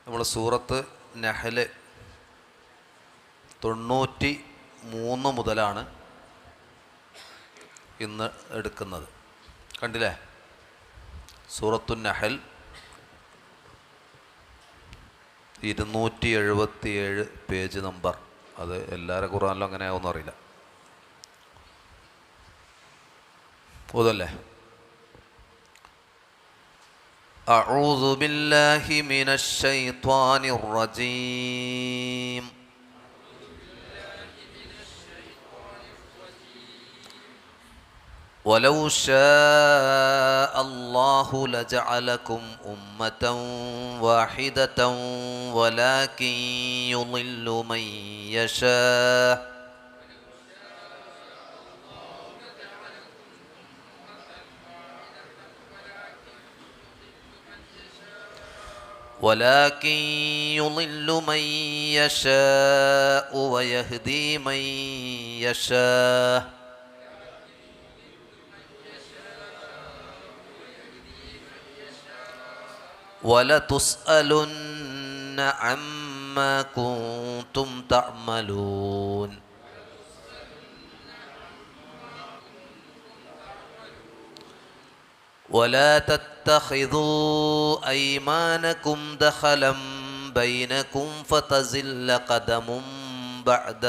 നമ്മൾ സൂറത്ത് നഹ്ല് 93 മുതലാണ് ഇന്ന് എടുക്കുന്നത്. കണ്ടില്ലേ? സൂറത്തു നഹൽ 277 പേജ് നമ്പർ. അത് എല്ലാവരുടെ ഖുർആനിലും അങ്ങനെ ആവുമെന്ന് അറിയില്ല. ഓതല്ലേ? أعوذ بالله من الشيطان الرجيم. ولو شاء الله لجعلكم أمة واحدة ولكن يضل من يشاء ويهدي من يشاء ولتسألن عما كنتم تعملون. ولا تتخذوا أيمانكم دخلا بينكم فتزل قدم بعد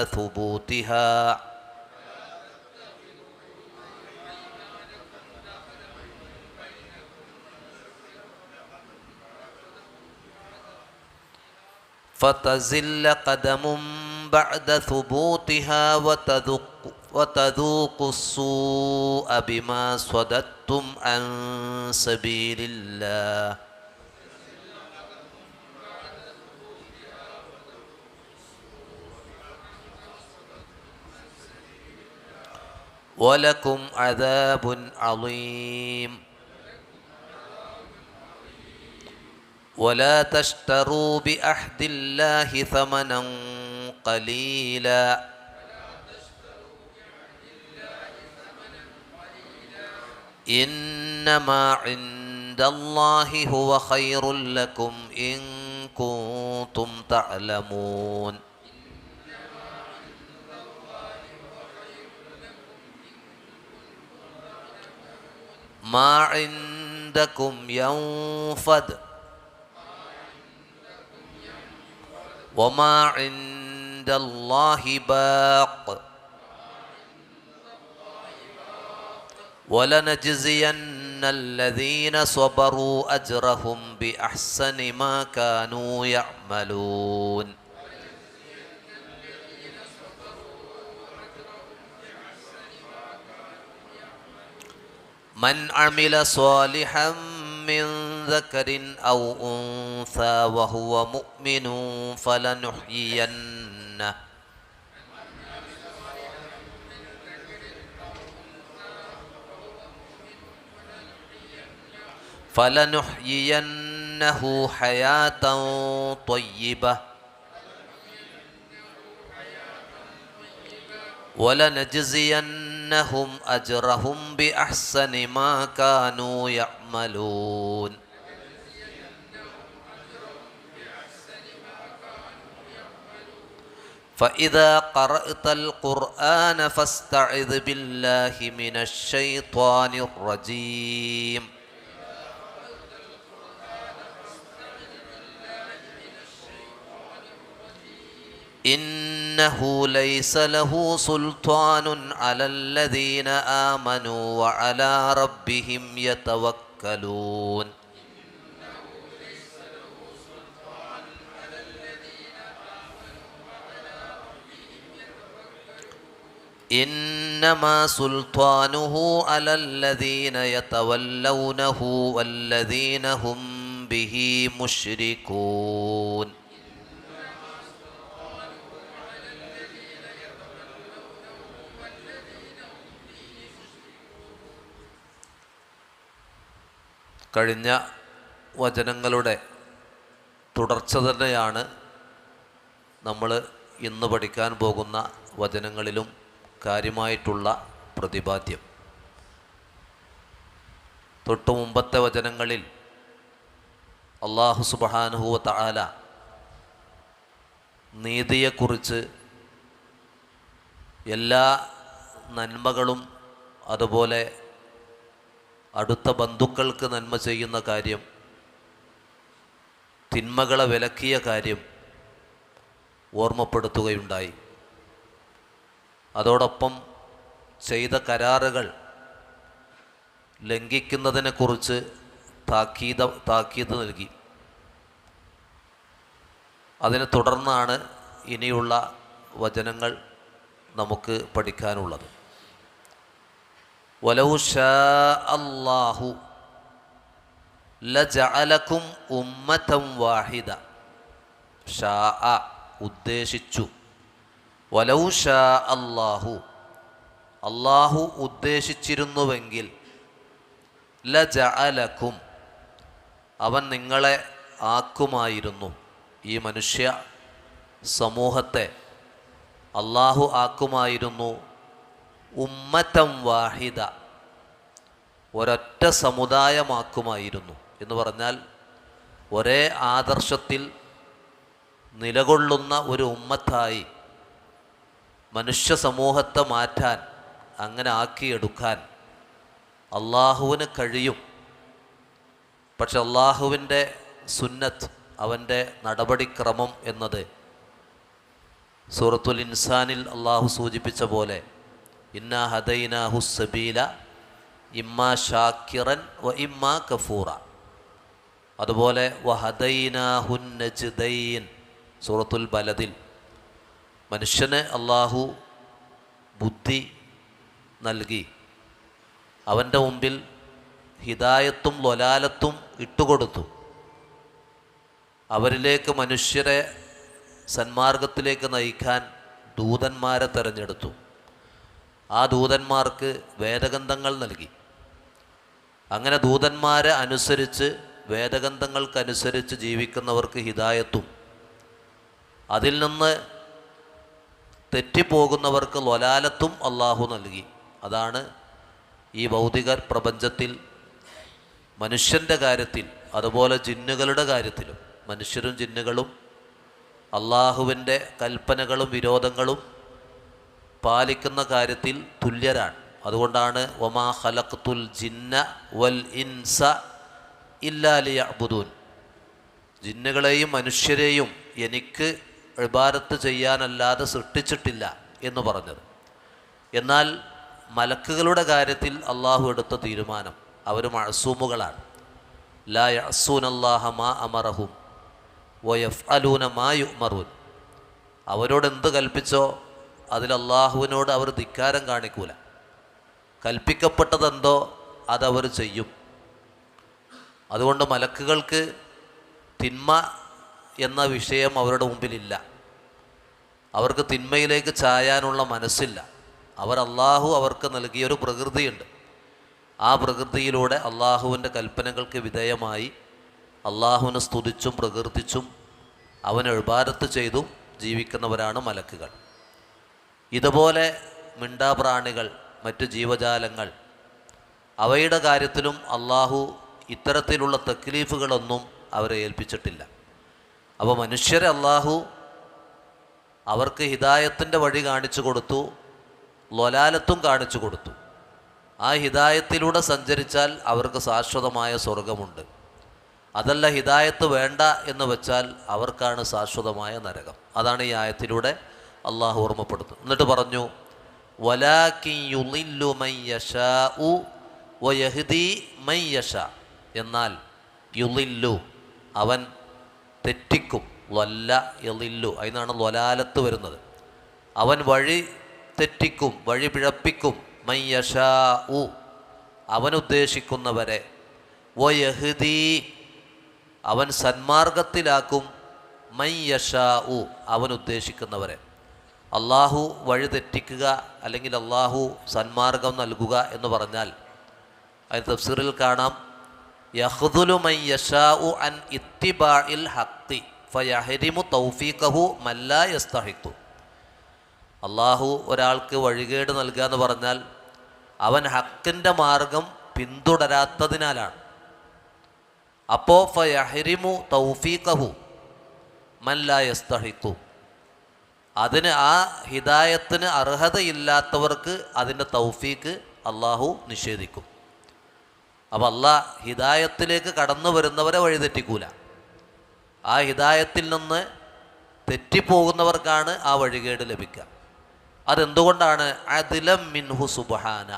ثبوتها وتذوقوا السوء بما صددتم عن سبيل الله ولكم عذاب عظيم. ولا تشتروا بعهد الله ثمنا قليلا إنما عند الله هو خير لكم إن كنتم تعلمون. ما عندكم ينفد وما عند الله باق ولنجزين الذين صبروا أجرهم بأحسن ما كانوا يعملون. من عمل صالحا من ذكر أو أنثى وهو مؤمن فلنحيينه حياة طيبة ولنجزينهم أجرهم بأحسن ما كانوا يعملون. فإذا قرأت القرآن فاستعذ بالله من الشيطان الرجيم. إنه ليس له سلطان على الذين آمنوا وعلى ربهم يتوكلون. إنما سلطانه على الذين يتولونه والذين هم به مشركون. കഴിഞ്ഞ വചനങ്ങളുടെ തുടർച്ച തന്നെയാണ് നമ്മൾ ഇന്ന് പഠിക്കാൻ പോകുന്ന വചനങ്ങളിലും കാര്യമായിട്ടുള്ള പ്രതിപാദ്യം. തൊട്ടു മുമ്പത്തെ വചനങ്ങളിൽ അല്ലാഹു സുബ്ഹാനഹു വ തആല നീതിയെക്കുറിച്ച്, എല്ലാ നന്മകളും അതുപോലെ അടുത്ത ബന്ധുക്കൾക്ക് നന്മ ചെയ്യുന്ന കാര്യം, തിന്മകളെ വിലക്കിയ കാര്യം ഓർമ്മപ്പെടുത്തുകയുണ്ടായി. അതോടൊപ്പം ചെയ്ത കരാറുകൾ ലംഘിക്കുന്നതിനെക്കുറിച്ച് താക്കീത് നൽകി. അതിനെ തുടർന്നാണ് ഇനിയുള്ള വചനങ്ങൾ നമുക്ക് പഠിക്കാനുള്ളത്. വലൗ ശാ അല്ലാഹു ലജഅലകും ഉമ്മതൻ വാഹിദ. ഷാ ഉദ്ദേശിച്ചു, വലൗ ഷാ അല്ലാഹു അല്ലാഹു ഉദ്ദേശിച്ചിരുന്നുവെങ്കിൽ, ലജഅലകും അവൻ നിങ്ങളെ ആക്കുമായിരുന്നു, ഈ മനുഷ്യ സമൂഹത്തെ അല്ലാഹു ആക്കുമായിരുന്നു ഉമ്മതൻ വാഹിദ, ഒരൊറ്റ സമുദായമാക്കുമായിരുന്നു. എന്ന് പറഞ്ഞാൽ ഒരേ ആദർശത്തിൽ നിലകൊള്ളുന്ന ഒരു ഉമ്മത്തായി മനുഷ്യ സമൂഹത്തെ മാറ്റാൻ, അങ്ങനെ ആക്കിയെടുക്കാൻ അള്ളാഹുവിന് കഴിയും. പക്ഷെ അള്ളാഹുവിൻ്റെ സുന്നത്ത്, അവൻ്റെ നടപടിക്രമം എന്നത് സൂറത്തുൽ ഇൻസാനിൽ അള്ളാഹു സൂചിപ്പിച്ച പോലെ, ഇന്നാ ഹദൈനാഹു സബീല ഇമ്മാ ഷാക്കിറൻ വ ഇമ്മാ കഫൂറ. അതുപോലെ വഹദൈനാഹുൻ നജ്ദൈൻ സൂറത്തുൽ ബലദിൽ മനുഷ്യന് അള്ളാഹു ബുദ്ധി നൽകി, അവൻ്റെ മുമ്പിൽ ഹിദായത്തും ലൊലാലത്തും ഇട്ടുകൊടുത്തു. അവരിലേക്ക്, മനുഷ്യരെ സന്മാർഗത്തിലേക്ക് നയിക്കാൻ ദൂതന്മാരെ തിരഞ്ഞെടുത്തു. ആ ദൂതന്മാർക്ക് വേദഗ്രന്ഥങ്ങൾ നൽകി. അങ്ങനെ ദൂതന്മാരെ അനുസരിച്ച്, വേദഗ്രന്ഥങ്ങൾക്കനുസരിച്ച് ജീവിക്കുന്നവർക്ക് ഹിദായത്തും, അതിൽ നിന്ന് തെറ്റിപ്പോകുന്നവർക്ക് ലൊലാലത്തും അള്ളാഹു നൽകി. അതാണ് ഈ ഭൗതിക പ്രപഞ്ചത്തിൽ മനുഷ്യൻ്റെ കാര്യത്തിൽ, അതുപോലെ ജിന്നുകളുടെ കാര്യത്തിലും, മനുഷ്യരും ജിന്നുകളും അള്ളാഹുവിൻ്റെ കൽപ്പനകളും വിരോധങ്ങളും പാലിക്കുന്ന കാര്യത്തിൽ തുല്യരാണ്. അതുകൊണ്ടാണ് വമാ ഖലഖ്തുൽ ജിന്ന വൽ ഇൻസ ഇല്ലാ ലിയഅ്ബുദൂൻ, ജിന്നുകളെയും മനുഷ്യരെയും എനിക്ക് ഇബാദത്ത് ചെയ്യാനല്ലാതെ സൃഷ്ടിച്ചിട്ടില്ല എന്ന് പറഞ്ഞത്. എന്നാൽ മലക്കുകളുടെ കാര്യത്തിൽ അള്ളാഹു എടുത്ത തീരുമാനം, അവർ മഅസൂമുകളാണ്. ലാ യഅ്സൂനല്ലാഹ മാ അമറഹും വയഫ്അലൂന മാ യുഅ്മറൂൻ. അവരോട് എന്ത് കൽപ്പിച്ചോ അതിൽ അള്ളാഹുവിനോട് അവർ ധിക്കാരം കാണിക്കൂല. കൽപ്പിക്കപ്പെട്ടതെന്തോ അതവർ ചെയ്യും. അതുകൊണ്ട് മലക്കുകൾക്ക് തിന്മ എന്ന വിഷയം അവരുടെ മുമ്പിലില്ല. അവർക്ക് തിന്മയിലേക്ക് ചായാനുള്ള മനസ്സില്ല. അള്ളാഹു അവർക്ക് നൽകിയൊരു പ്രകൃതിയുണ്ട്. ആ പ്രകൃതിയിലൂടെ അള്ളാഹുവിൻ്റെ കൽപ്പനകൾക്ക് വിധേയമായി അള്ളാഹുവിനെ സ്തുതിച്ചും പ്രകീർത്തിച്ചും അവനെ ഇബാദത്ത് ചെയ്തും ജീവിക്കുന്നവരാണ് മലക്കുകൾ. ഇതുപോലെ മിണ്ടാപ്രാണികൾ, മറ്റു ജീവജാലങ്ങൾ, അവയുടെ കാര്യത്തിലും അള്ളാഹു ഇത്തരത്തിലുള്ള തക്ലീഫുകളൊന്നും അവരെ ഏൽപ്പിച്ചിട്ടില്ല. അപ്പോൾ മനുഷ്യരെ അള്ളാഹു അവർക്ക് ഹിദായത്തിൻ്റെ വഴി കാണിച്ചു കൊടുത്തു, ലൊലാലത്തും കാണിച്ചു കൊടുത്തു. ആ ഹിദായത്തിലൂടെ സഞ്ചരിച്ചാൽ അവർക്ക് ശാശ്വതമായ സ്വർഗമുണ്ട്. അതല്ല, ഹിദായത്ത് വേണ്ട എന്ന് വെച്ചാൽ അവർക്കാണ് ശാശ്വതമായ നരകം. അതാണ് ഈ ആയത്തിലൂടെ അള്ളാഹു ഓർമ്മപ്പെടുത്തുന്നത്. എന്നിട്ട് പറഞ്ഞു, വലാകിൻ യുളില്ലു മൻ യശാഉ വയഹ്ദി മൻ യശാ. എന്നാൽ യുളില്ലു അവൻ തെറ്റിക്കും, ലൊല്ല യളില്ലു, അതിനാണ് ലൊലാലത്ത് വരുന്നത്. അവൻ വഴി തെറ്റിക്കും, വഴി പിഴപ്പിക്കും, മൻ യശാഉ അവനുദ്ദേശിക്കുന്നവരെ, വയഹ്ദി അവൻ സന്മാർഗത്തിലാക്കും, മൻ യശാഉ അവനുദ്ദേശിക്കുന്നവരെ. അള്ളാഹു വഴി തെറ്റിക്കുക അല്ലെങ്കിൽ അള്ളാഹു സന്മാർഗം നൽകുക എന്ന് പറഞ്ഞാൽ അതിന് തഫ്സീറിൽ കാണാം, യഖ്ദുലു മൻ യശാഉ അൻ ഇത്തിബാഇൽ ഹഖ് ഫയഹരിമു തൗഫീഖഹു മൻ ലാ യസ്തഹിഖു. അള്ളാഹു ഒരാൾക്ക് വഴികേട് നൽകുക എന്ന് പറഞ്ഞാൽ അവൻ ഹക്കിൻ്റെ മാർഗം പിന്തുടരാത്തതിനാലാണ്. അപ്പോൾ ഫയഹരിമു തൗഫീഖഹു മൻ ലാ യസ്തഹിഖു, അതിന് ആ ഹിദായത്തിന് അർഹതയില്ലാത്തവർക്ക് അതിൻ്റെ തൗഫീക്ക് അള്ളാഹു നിഷേധിക്കും. അപ്പോൾ അള്ളാഹ് ഹിദായത്തിലേക്ക് കടന്നു വരുന്നവരെ വഴിതെറ്റിക്കൂല. ആ ഹിദായത്തിൽ നിന്ന് തെറ്റിപ്പോകുന്നവർക്കാണ് ആ വഴികേട് ലഭിക്കുക. അതെന്തുകൊണ്ടാണ്? അദ്ലം മിൻഹു സുബ്ഹാന,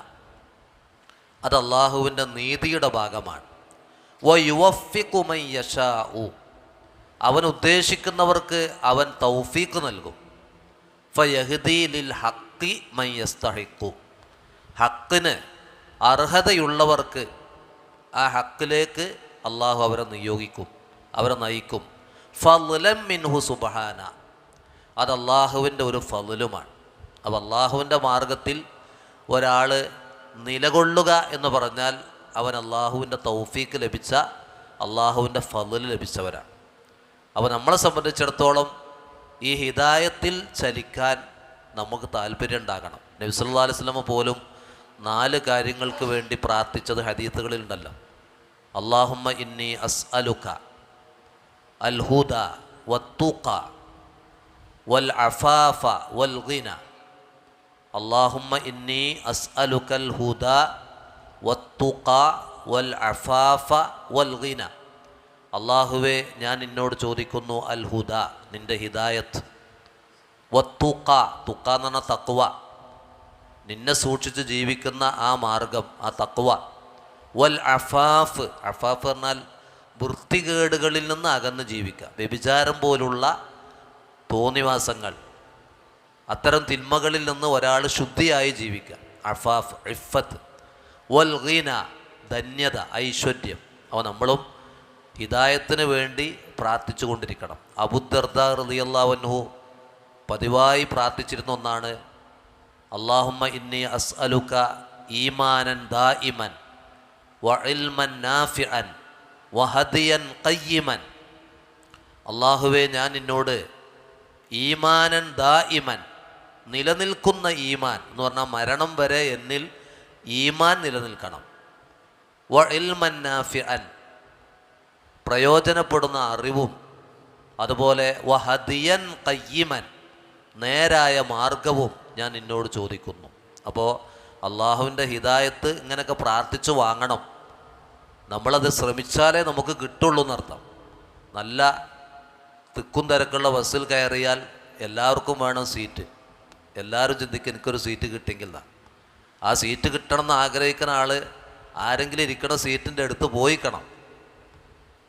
അത് അള്ളാഹുവിൻ്റെ നീതിയുടെ ഭാഗമാണ്. വയുവഫിഖു മൻ യശാഉ, അവൻ ഉദ്ദേശിക്കുന്നവർക്ക് അവൻ തൗഫീഖ് നൽകും. ഫയഹ്ദി ലിൽ ഹഖി മൻ യസ്തഹിഖു, ഹക്കിന് അർഹതയുള്ളവർക്ക് ആ ഹക്കിലേക്ക് അള്ളാഹു അവരെ നിയോഗിക്കും, അവരെ നയിക്കും. ഫളൻ മിൻഹു സുബ്ഹാന, അത് അള്ളാഹുവിൻ്റെ ഒരു ഫളുമാണ്. അപ്പോൾ അള്ളാഹുവിൻ്റെ മാർഗത്തിൽ ഒരാൾ നിലകൊള്ളുക എന്ന് പറഞ്ഞാൽ അവൻ അള്ളാഹുവിൻ്റെ തൗഫീക്ക് ലഭിച്ച, അള്ളാഹുവിൻ്റെ ഫള് ലഭിച്ചവരാണ്. അപ്പോൾ നമ്മളെ സംബന്ധിച്ചിടത്തോളം ഈ ഹിദായത്തിൽ ചലിക്കാൻ നമുക്ക് താല്പര്യം ഉണ്ടാകണം. നബി സല്ലല്ലാഹു അലൈഹി വസല്ലം പോലും 4 കാര്യങ്ങൾക്ക് വേണ്ടി പ്രാർത്ഥിച്ചത് ഹദീസുകളിലുണ്ടല്ലോ. അല്ലാഹുമ്മ ഇന്നി അസ്അലുക അൽ ഹുദ വത്തുഖ വൽ അഫാഫ വൽ ഗിന. അല്ലാഹുമ്മ ഇന്നി അസ്അലുക അൽ ഹുദ വത്തുഖ വൽ അഫാഫ വൽ ഗിന. അള്ളാഹുവേ, ഞാൻ നിന്നോട് ചോദിക്കുന്നു അൽ ഹുദ, നിൻ്റെ ഹിദായത്ത്, വത്തുഖ, തുഖ എന്ന് പറഞ്ഞാൽ തഖ്വ, നിന്നെ സൂക്ഷിച്ച് ജീവിക്കുന്ന ആ മാർഗം, ആ തഖ്വ, വൽ അഫാഫ്, അഫാഫ് പറഞ്ഞാൽ വൃത്തികേടുകളിൽ നിന്ന് അകന്ന് ജീവിക്കുക, വ്യഭിചാരം പോലുള്ള തോന്നിവാസങ്ങൾ, അത്തരം തിന്മകളിൽ നിന്ന് ഒരാൾ ശുദ്ധിയായി ജീവിക്കുക, അഫാഫ്, ഇഫത്ത്. വൽ ഗിന, ധന്യത, ഐശ്വര്യം. അപ്പോൾ നമ്മളും ഹിദായത്തിന് വേണ്ടി പ്രാർത്ഥിച്ചു കൊണ്ടിരിക്കണം. അബൂദർദാ റളിയല്ലാഹു അൻഹു പതിവായി പ്രാർത്ഥിച്ചിരുന്ന ഒന്നാണ് അല്ലാഹുമ്മ ഇന്നി അസ്അലുക ഈമാനൻ ദായിമൻ വ ഇൽമൻ നാഫിഅൻ വ ഹദിയൻ ഖയ്യിമൻ. അല്ലാഹുവേ, ഞാൻ നിന്നോട് ഈമാനൻ ദായിമൻ, നിലനിൽക്കുന്ന ഈമാൻ എന്ന് പറഞ്ഞാൽ മരണം വരെ എന്നിൽ ഈമാൻ നിലനിൽക്കണം. വ ഇൽമൻ നാഫിഅൻ, പ്രയോജനപ്പെടുന്ന അറിവും, അതുപോലെ വഹദിയൻ ഖയ്യിമൻ, നേരായ മാർഗവും ഞാൻ നിന്നോട് ചോദിക്കുന്നു. അപ്പോൾ അള്ളാഹുവിൻ്റെ ഹിദായത്ത് ഇങ്ങനെയൊക്കെ പ്രാർത്ഥിച്ചു വാങ്ങണം. നമ്മളത് ശ്രമിച്ചാലേ നമുക്ക് കിട്ടുള്ളൂ എന്നർത്ഥം. നല്ല തിക്കും തിരക്കുള്ള ബസ്സിൽ കയറിയാൽ എല്ലാവർക്കും വേണം സീറ്റ്. എല്ലാവരും ചിന്തിക്കും എനിക്കൊരു സീറ്റ് കിട്ടിയെങ്കിൽ എന്നാ. ആ സീറ്റ് കിട്ടണം എന്ന് ആഗ്രഹിക്കുന്ന ആൾ ആരെങ്കിലും ഇരിക്കണ സീറ്റിൻ്റെ അടുത്ത് പോയിക്കണം.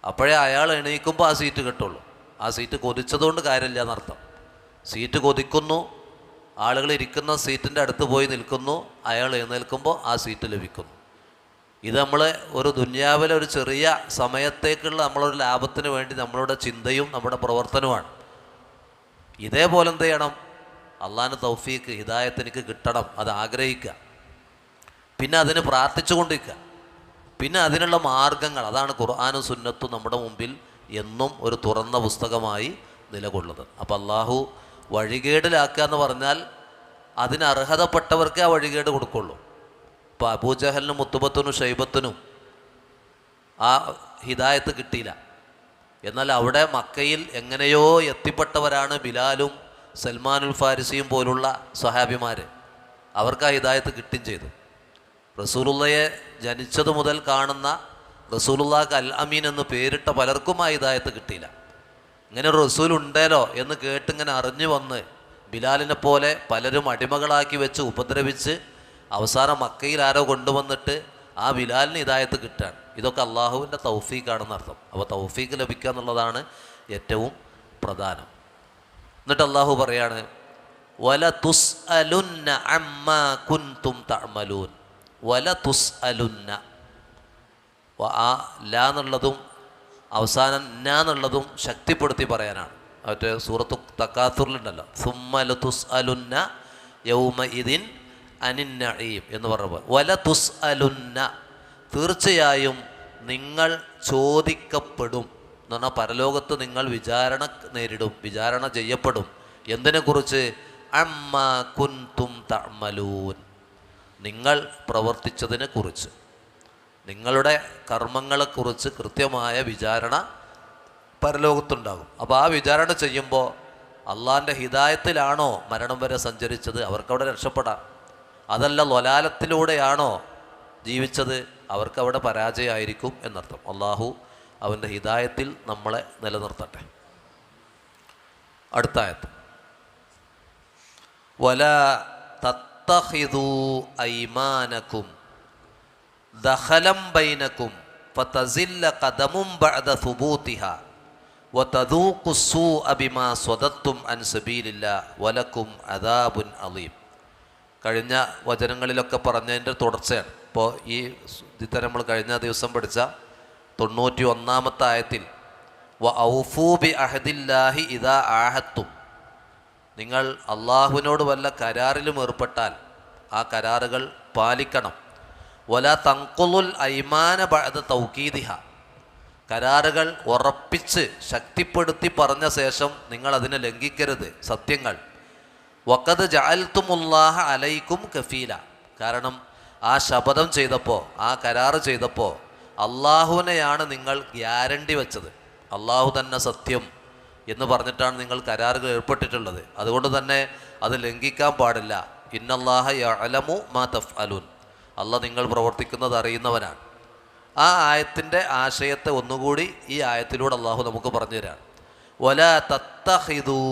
അപ്പോഴേ അയാൾ എണീക്കുമ്പോൾ ആ സീറ്റ് കിട്ടുള്ളൂ. ആ സീറ്റ് കൊതിച്ചതുകൊണ്ട് കാര്യമില്ല എന്നർത്ഥം. സീറ്റ് കൊതിക്കുന്നു, ആളുകൾ ഇരിക്കുന്ന സീറ്റിൻ്റെ അടുത്ത് പോയി നിൽക്കുന്നു, അയാൾ എഴുന്നേൽക്കുമ്പോൾ ആ സീറ്റ് ലഭിക്കുന്നു. ഇത് നമ്മൾ ഒരു ദുനിയാവിലെ ഒരു ചെറിയ സമയത്തേക്കുള്ള നമ്മളൊരു ലാഭത്തിന് വേണ്ടി നമ്മളുടെ ചിന്തയും നമ്മുടെ പ്രവർത്തനവുമാണ്. ഇതേപോലെ എന്ത് ചെയ്യണം? അള്ളാഹിൻ്റെ തൗഫീക്ക്, ഹിദായത്ത് എനിക്ക് കിട്ടണം, അത് ആഗ്രഹിക്കുക. പിന്നെ അതിന് പ്രാർത്ഥിച്ചു കൊണ്ടിരിക്കുക. പിന്നെ അതിനുള്ള മാർഗങ്ങൾ, അതാണ് ഖുർആനും സുന്നത്തും നമ്മുടെ മുമ്പിൽ എന്നും ഒരു തുറന്ന പുസ്തകമായി നിലകൊള്ളുന്നത്. അപ്പോൾ അള്ളാഹു വഴികേടിലാക്കുക എന്ന് പറഞ്ഞാൽ അതിന് അർഹതപ്പെട്ടവർക്കേ ആ വഴികേട് കൊടുക്കുള്ളൂ. ഇപ്പോൾ അബൂജഹലിനും മുത്തുബത്തിനും ഷൈബത്തിനും ആ ഹിദായത്ത് കിട്ടിയില്ല. എന്നാൽ അവിടെ മക്കയിൽ എങ്ങനെയോ എത്തിപ്പെട്ടവരാണ് ബിലാലും സൽമാനുൽ ഫാരിസിയും പോലുള്ള സ്വഹാബിമാർ. അവർക്ക് ആ ഹിദായത്ത് കിട്ടുകയും ചെയ്തു. റസൂലുള്ളയെ ജനിച്ചതു മുതൽ കാണുന്ന റസൂലുള്ളാഹ്ക്ക് അൽ അമീൻ എന്ന് പേരിട്ട പലർക്കും ആ ഹിദായത്ത് കിട്ടിയില്ല. ഇങ്ങനെ ഒരു റസൂൽ ഉണ്ടല്ലോ എന്ന് കേട്ടിങ്ങനെ അറിഞ്ഞു വന്ന് ബിലാലിനെ പോലെ പലരും അടിമകളാക്കി വെച്ച് ഉപദ്രവിച്ച് അവസാനം മക്കയിൽ ആരോ കൊണ്ടുവന്നിട്ട് ആ ബിലാലിന് ഹിദായത്ത് കിട്ടുകയാണ്. ഇതൊക്കെ അള്ളാഹുവിൻ്റെ തൗഫീഖാണെന്ന് അർത്ഥം. അപ്പോൾ തൗഫീഖ് ലഭിക്കുക എന്നുള്ളതാണ് ഏറ്റവും പ്രധാനം. എന്നിട്ട് അള്ളാഹു പറയാണ്, വല തുസ്അലുന്ന അമ്മാ കുൻതും തഅമലൂൻ. വല തുസ്അലുന്ന, ആ ലാ എന്നുള്ളതും അവസാനം ന എന്നുള്ളതും ശക്തിപ്പെടുത്തി പറയാനാണ്. മറ്റേ സൂറത്തു തക്കാത്തുറിലുണ്ടല്ലോ, സുമ്മ ലതുസ്അലുന്ന യൗമഇദിൻ അനിൻ നഈം എന്ന് പറഞ്ഞപ്പോൾ വല തുസ്അലുന്ന, തീർച്ചയായും നിങ്ങൾ ചോദിക്കപ്പെടും എന്ന് പറഞ്ഞാൽ പരലോകത്ത് നിങ്ങൾ വിചാരണ നേരിടും, വിചാരണ ചെയ്യപ്പെടും. എന്തിനെക്കുറിച്ച്? അമ്മാ കുൻതും തഅമലൂൻ, നിങ്ങൾ പ്രവർത്തിച്ചതിനെ കുറിച്ച്, നിങ്ങളുടെ കർമ്മങ്ങളെക്കുറിച്ച് കൃത്യമായ വിചാരണ പരലോകത്തുണ്ടാകും. അപ്പോൾ ആ വിചാരണ ചെയ്യുമ്പോൾ അള്ളാഹിൻ്റെ ഹിദായത്തിലാണോ മരണം വരെ സഞ്ചരിച്ചത്, അവർക്കവിടെ രക്ഷപ്പെടാം. അതല്ല ലൊലാലത്തിലൂടെയാണോ ജീവിച്ചത്, അവർക്കവിടെ പരാജയമായിരിക്കും എന്നർത്ഥം. അള്ളാഹു അവൻ്റെ ഹിദായത്തിൽ നമ്മളെ നിലനിർത്തട്ടെ. അടുത്ത ആയത്ത്, വലാ തത്തഖിദൂ ഐമാനകും ദഖലം ബൈനകും ഫതസില്ല ഖദമും ബഅദ സുബൂതിഹാ വതദൂഖു സ്സൂഅ ബിമാ സ്വദത്തും അൻ സബീലില്ലാഹ് വലക്കും അദാബുൻ അളീം. കഴിഞ്ഞ വചനങ്ങളിലൊക്കെ പറഞ്ഞതിൻ്റെ തുടർച്ചയാണ്. ഇപ്പോൾ ഈ ഇത്തരം നമ്മൾ കഴിഞ്ഞ ദിവസം പഠിച്ച 91-ാമത്തെ ആയത്തിൽ വ ഔഫൂ ബി അഹദില്ലാഹി ഇദാ ആഹത്തും, നിങ്ങൾ അള്ളാഹുവിനോട് വല്ല കരാറിലും ഏർപ്പെട്ടാൽ ആ കരാറുകൾ പാലിക്കണം. വലാ തൻഖുലുൽ ഐമാന ബഅദ തൗകീദിഹ, കരാറുകൾ ഉറപ്പിച്ച് ശക്തിപ്പെടുത്തി പറഞ്ഞ ശേഷം നിങ്ങൾ അതിനെ ലംഘിക്കരുത്, സത്യങ്ങൾ. വഖദ് ജഅൽതുമുല്ലാഹ അലൈക്കും കഫീല, കാരണം ആ ശപഥം ചെയ്തപ്പോൾ, ആ കരാറ് ചെയ്തപ്പോൾ അള്ളാഹുവിനെയാണ് നിങ്ങൾ ഗ്യാരണ്ടി വെച്ചത്. അള്ളാഹു തന്നെ സത്യം എന്ന് പറഞ്ഞിട്ടാണ് നിങ്ങൾ കരാറുകൾ ഏർപ്പെട്ടിട്ടുള്ളത്. അതുകൊണ്ട് തന്നെ അത് ലംഘിക്കാൻ പാടില്ല. ഇന്നല്ലാഹ യഅലമു മാ തഫ്അലൂൻ, അള്ളാഹ് നിങ്ങൾ പ്രവർത്തിക്കുന്നത് അറിയുന്നവനാണ്. ആ ആയത്തിൻ്റെ ആശയത്തെ ഒന്നുകൂടി ഈ ആയത്തിലൂടെ അള്ളാഹു നമുക്ക് പറഞ്ഞു തരാം. വലാ തത്തഖിദൂ,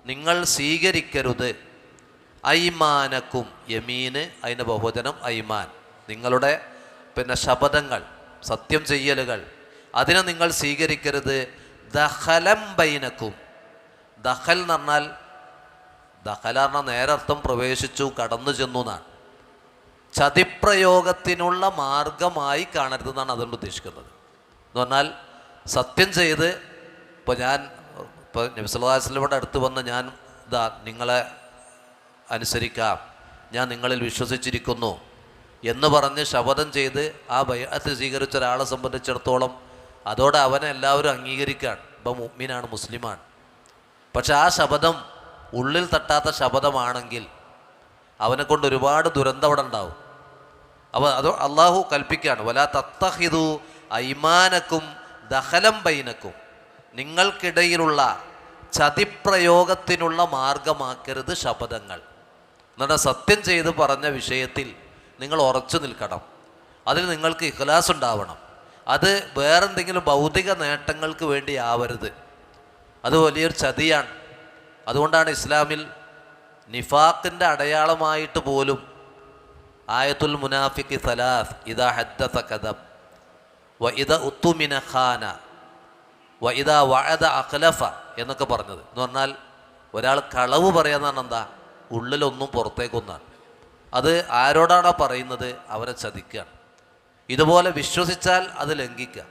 നിങ്ങൾ സ്വീകരിക്കരുത്, ഐമാനക്കും, യമീന് അതിൻ്റെ ബഹുവചനം ഐമാൻ, നിങ്ങളുടെ ശപഥങ്ങൾ, സത്യം ചെയ്യലുകൾ, അതിനെ നിങ്ങൾ സ്വീകരിക്കരുത്. ദഖലം ബൈനക്കും, ദഖൽ എന്ന് പറഞ്ഞാൽ, ദഖല പറഞ്ഞാൽ നേരർത്ഥം പ്രവേശിച്ചു, കടന്നു ചെന്നു എന്നാണ്. ചതിപ്രയോഗത്തിനുള്ള മാർഗമായി കാണരുതെന്നാണ് അതുകൊണ്ട് ഉദ്ദേശിക്കുന്നത്. എന്ന് പറഞ്ഞാൽ സത്യം ചെയ്ത്, ഇപ്പോൾ നബി സല്ലല്ലാഹു അലൈഹി വസല്ലമയുടെ അടുത്ത് വന്ന് ഞാൻ നിങ്ങളെ അനുസരിക്കാം, ഞാൻ നിങ്ങളിൽ വിശ്വസിച്ചിരിക്കുന്നു എന്ന് പറഞ്ഞ് ശപഥം ചെയ്ത് ആ ബൈഅത്ത് സ്വീകരിച്ച ഒരാളെ സംബന്ധിച്ചിടത്തോളം അതോടെ അവനെ എല്ലാവരും അംഗീകരിക്കുകയാണ്, ഇപ്പം മുഅ്മിനാണ്, മുസ്ലിമാണ്. പക്ഷെ ആ ശപഥം ഉള്ളിൽ തട്ടാത്ത ശപഥമാണെങ്കിൽ അവനെ കൊണ്ട് ഒരുപാട് ദുരന്തം അവിടെ ഉണ്ടാവും. അപ്പോൾ അത് അള്ളാഹു കൽപ്പിക്കുകയാണ്, വലാ തത്തഖിദൂ ഐമാനക്കും ദഖലം ബൈനക്കും, നിങ്ങൾക്കിടയിലുള്ള ചതിപ്രയോഗത്തിനുള്ള മാർഗമാക്കരുത് ശപഥങ്ങൾ. എന്നാൽ സത്യം ചെയ്ത് പറഞ്ഞ വിഷയത്തിൽ നിങ്ങൾ ഉറച്ചു നിൽക്കണം, അതിൽ നിങ്ങൾക്ക് ഇഖ്ലാസ് ഉണ്ടാവണം. അത് വേറെന്തെങ്കിലും ഭൗതിക നേട്ടങ്ങൾക്ക് വേണ്ടി ആവരുത്, അത് വലിയൊരു ചതിയാണ്. അതുകൊണ്ടാണ് ഇസ്ലാമിൽ നിഫാഖിൻ്റെ അടയാളമായിട്ട് പോലും ആയത്തുൽ മുനാഫിഖി സലാസ് ഇദാ ഹദ്ദസ കദബ് വ ഇദാ ഉത്തുമിന ഖാന വ ഇദാ വഅദ അഖ്ലഫ എന്നൊക്കെ പറഞ്ഞത്. എന്ന് പറഞ്ഞാൽ ഒരാൾ കളവ് പറയാന്നാണ് എന്താ, ഉള്ളിലൊന്നും പുറത്തേക്കൊന്നാണ്. അത് ആരോടാണോ പറയുന്നത് അവരെ ചതിക്കുകയാണ്. ഇതുപോലെ വിശ്വസിച്ചാൽ അത് ലംഘിക്കുക,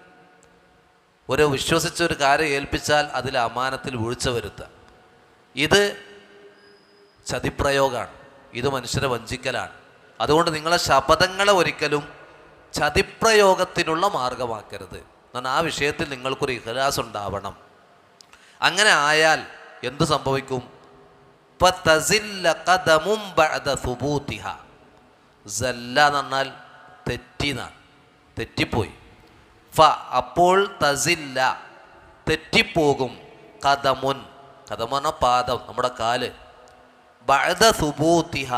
വിശ്വസിച്ചൊരു കാര്യം ഏൽപ്പിച്ചാൽ അതിൽ അമാനത്തിൽ വീഴ്ച വരുത്തുക, ഇത് ചതിപ്രയോഗമാണ്, ഇത് മനുഷ്യരെ വഞ്ചിക്കലാണ്. അതുകൊണ്ട് നിങ്ങളെ ശപഥങ്ങളെ ഒരിക്കലും ചതിപ്രയോഗത്തിനുള്ള മാർഗമാക്കരുത്. എന്നാൽ ആ വിഷയത്തിൽ നിങ്ങൾക്കൊരു ഇഖ്ലാസ് ഉണ്ടാവണം. അങ്ങനെ ആയാൽ എന്ത് സംഭവിക്കും? ഫതസില്ല ഖദമും ബഅദ സുബൂതിഹ. സല്ല എന്ന് പറഞ്ഞാൽ തെറ്റിനാണ്, തെറ്റിപ്പോയി. അപ്പോൾ തസില്ല, തെറ്റിപ്പോകും. ഖദമുൻ, ഖദം പറഞ്ഞാൽ പാദം, നമ്മുടെ കാല്. ബഅദ സുബൂതിഹ,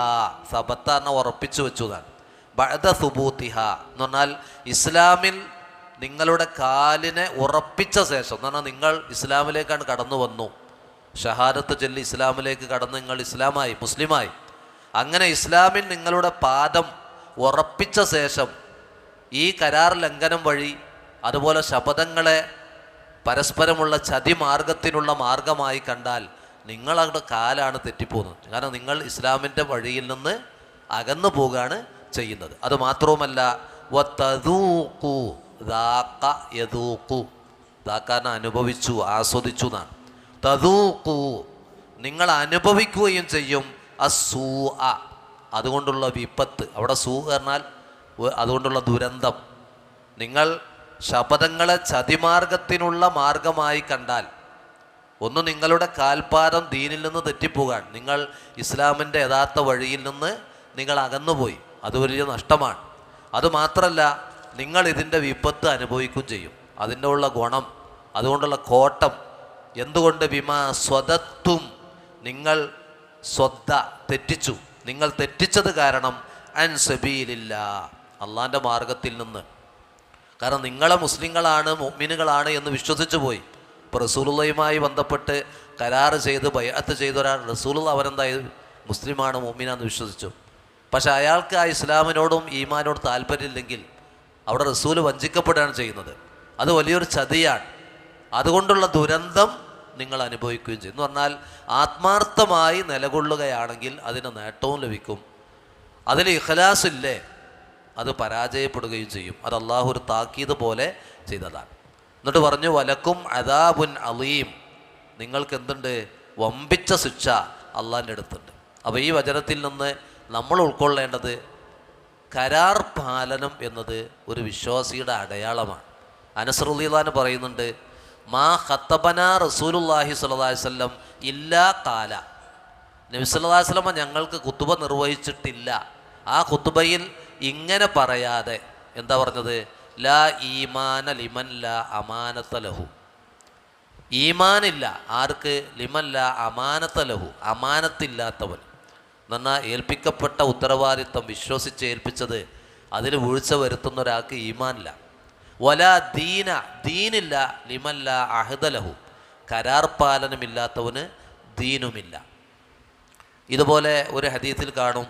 സബത്ത പറഞ്ഞാൽ ഉറപ്പിച്ചു വെച്ചു എന്നാണ്. ബഅദ സുബൂതിഹ എന്ന് പറഞ്ഞാൽ ഇസ്ലാമിൽ നിങ്ങളുടെ കാലിനെ ഉറപ്പിച്ച ശേഷം, എന്ന് പറഞ്ഞാൽ നിങ്ങൾ ഇസ്ലാമിലേക്കാണ് കടന്നു വന്നു, ഷഹാദത്ത് ചൊല്ലി ഇസ്ലാമിലേക്ക് കടന്ന് നിങ്ങൾ ഇസ്ലാമായി, മുസ്ലിമായി. അങ്ങനെ ഇസ്ലാമിൽ നിങ്ങളുടെ പാദം ഉറപ്പിച്ച ശേഷം ഈ കരാർ ലംഘനം വഴി, അതുപോലെ ശപഥങ്ങളെ പരസ്പരമുള്ള ചതിമാർഗത്തിനുള്ള മാർഗമായി കണ്ടാൽ നിങ്ങളുടെ കാലാണ് തെറ്റിപ്പോകുന്നത്. കാരണം നിങ്ങൾ ഇസ്ലാമിൻ്റെ വഴിയിൽ നിന്ന് അകന്നു പോവുകയാണ് ചെയ്യുന്നത്. അതുമാത്രവുമല്ല, വതദൂഖു, ദാഖ യദൂഖു, ദാഖാന അനുഭവിച്ചു, ആസ്വദിച്ചു എന്നാണ്. തദൂഖു, നിങ്ങൾ അനുഭവിക്കുകയും ചെയ്യും. അസ്സൂഅ, അതുകൊണ്ടുള്ള വിപത്ത്. അവിടെ സൂ പറഞ്ഞാൽ അതുകൊണ്ടുള്ള ദുരന്തം. നിങ്ങൾ ശപഥങ്ങളെ ചതിമാർഗത്തിനുള്ള മാർഗമായി കണ്ടാൽ, ഒന്ന് നിങ്ങളുടെ കാൽപാദം ദീനിൽ നിന്ന് തെറ്റിപ്പോകാൻ, നിങ്ങൾ ഇസ്ലാമിൻ്റെ യഥാർത്ഥ വഴിയിൽ നിന്ന് നിങ്ങൾ അകന്നുപോയി, അത് വലിയ നഷ്ടമാണ്. അതുമാത്രമല്ല, നിങ്ങൾ ഇതിൻ്റെ വിപത്ത് അനുഭവിക്കുകയും ചെയ്യും. അതിൻ്റെ ഉള്ള ഗുണം, അതുകൊണ്ടുള്ള കോട്ടം എന്തുകൊണ്ട്? ബിമാ സ്വദത്തും, നിങ്ങൾ സ്വദ്ദ തെറ്റിച്ചു, നിങ്ങൾ തെറ്റിച്ചത് കാരണം അൻ സബീലില്ലാ, അള്ളാൻ്റെ മാർഗത്തിൽ നിന്ന്. കാരണം നിങ്ങളെ മുസ്ലിങ്ങളാണ് മുഅ്മിനുകളാണ് എന്ന് വിശ്വസിച്ചു പോയി. ഇപ്പോൾ റസൂലുള്ളയുമായി ബന്ധപ്പെട്ട് കരാറ് ചെയ്ത് ബൈഅത്ത് ചെയ്ത ഒരാൾ റസൂലുള്ള അവരെന്തായി മുസ്ലിമാണ് മുഅ്മിനാന്ന് വിശ്വസിച്ചു. പക്ഷെ അയാൾക്ക് ആ ഇസ്ലാമിനോടും ഈമാനോടും താല്പര്യമില്ലെങ്കിൽ അവിടെ റസൂല് വഞ്ചിക്കപ്പെടുകയാണ് ചെയ്യുന്നത്. അത് വലിയൊരു ചതിയാണ്. അതുകൊണ്ടുള്ള ദുരന്തം നിങ്ങൾ അനുഭവിക്കുകയും ചെയ്യും. എന്ന് പറഞ്ഞാൽ ആത്മാർത്ഥമായി നിലകൊള്ളുകയാണെങ്കിൽ അതിന് നേട്ടവും ലഭിക്കും. അതിൽ ഇഖ്ലാസ് ഇല്ലേ, അത് പരാജയപ്പെടുകയും ചെയ്യും. അത് അള്ളാഹു ഒരു താക്കീത് പോലെ ചെയ്തതാണ്. എന്നിട്ട് പറഞ്ഞു വലക്കും അദാബുൻ അലീം, നിങ്ങൾക്ക് എന്തുണ്ട്? വമ്പിച്ച ശിക്ഷ അള്ളാഹിൻ്റെ അടുത്തുണ്ട്. അപ്പോൾ ഈ വചനത്തിൽ നിന്ന് നമ്മൾ ഉൾക്കൊള്ളേണ്ടത് കരാർ പാലനം എന്നത് ഒരു വിശ്വാസിയുടെ അടയാളമാണ്. അനസ് റളിയല്ലാഹു പറയുന്നുണ്ട്, മാ ഖത്തബന റസൂലുള്ളാഹി സ്വല്ലല്ലാഹി അലൈഹി വസല്ലം ഇല്ലാ ഖാല, നബി സല്ലല്ലാഹു അലൈഹി വസല്ലം ഞങ്ങൾക്ക് ഖുതുബ നിർവഹിച്ചിട്ടില്ല. ആ ഖുതുബയിൽ ഇങ്ങനെ പറയാതെ എന്താ പറഞ്ഞത്? ലാ ഈമാന ലിമൻ ലാ അമാനത ലഹു, ഈമാനില്ല ആർക്ക്? ലിമൻ ലാ അമാനത ലഹു, അമാനത്തില്ലാത്തവൻ എന്ന് പറഞ്ഞാൽ ഏൽപ്പിക്കപ്പെട്ട ഉത്തരവാദിത്തം വിശ്വസിച്ച് ഏൽപ്പിച്ചത് അതിൽ വീഴ്ച വരുത്തുന്ന ഒരാൾക്ക് ഈമാനില്ല. വലാ ദീന, ദീനില്ല ലിമൻ ലാ അഹ്ദ ലഹു, കരാർ പാലനമില്ലാത്തവന് ദീനുമില്ല. ഇതുപോലെ ഒരു ഹദീസിൽ കാണും,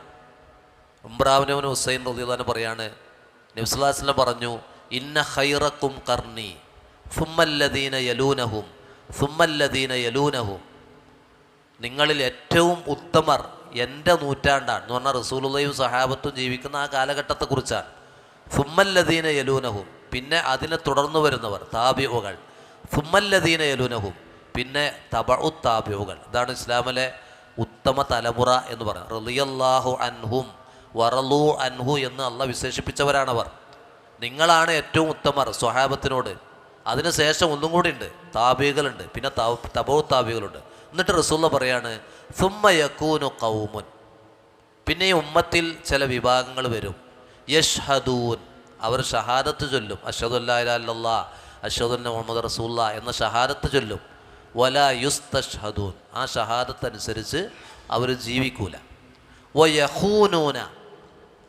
ഇമ്രാൻ ഇബ്നു ഹുസൈൻ റളിയല്ലാഹു അൻഹു പറയാണ്, നബി സല്ലല്ലാഹു അലൈഹി വസല്ലം പറഞ്ഞു, ഇന്ന ഖൈറക്കും ഖർനി സുമ്മല്ലദീന യലൂനഹും സുമ്മല്ലദീന യലൂനഹും, നിങ്ങളിൽ ഏറ്റവും ഉത്തമർ എൻ്റെ നൂറ്റാണ്ടാണ് എന്ന് പറഞ്ഞാൽ റസൂലുള്ളാഹിയും സഹാബത്തും ജീവിക്കുന്ന ആ കാലഘട്ടത്തെക്കുറിച്ചാണ്. സുമ്മല്ലദീന യലൂനഹും, പിന്നെ അതിനെ തുടർന്ന് വരുന്നവർ താബിഉകൾ, സുമ്മല്ലദീന യലൂനഹും, പിന്നെ തബഉ താബിഉകൾ. ഇതാണ് ഇസ്ലാമിലെ ഉത്തമ തലമുറ എന്ന് പറയുന്നത്. റളിയല്ലാഹു അൻഹും വറളു അൻഹു എന്ന് അള്ളാഹ് വിശേഷിപ്പിച്ചവരാണവർ. നിങ്ങളാണ് ഏറ്റവും ഉത്തമർ സ്വഹാബത്തിനോട്. അതിനുശേഷം ഒന്നും കൂടി ഉണ്ട്, താബികളുണ്ട്, പിന്നെ തബഉ താബികളുണ്ട്. എന്നിട്ട് റസൂലുള്ളാഹി പറയാണ്, സുമ്മ യകൂനു ഖൗമുൻ, പിന്നെ ഈ ഉമ്മത്തിൽ ചില വിഭാഗങ്ങൾ വരും, യഷ്ഹദൂൻ, അവർ ഷഹാദത്ത് ചൊല്ലും, അഷ്ഹദു അല്ലാ ഇലാഹ ഇല്ലല്ലാഹ് അഷ്ഹദു അന്ന മുഹമ്മദ് റസൂലുള്ളാഹ് എന്ന ഷഹാദത്ത് ചൊല്ലും. വലാ യുസ്തഷ്ഹദൂൻ, ആ ഷഹാദത്ത് അനുസരിച്ച് അവർ ജീവിക്കൂല. വയഖൂനൂന,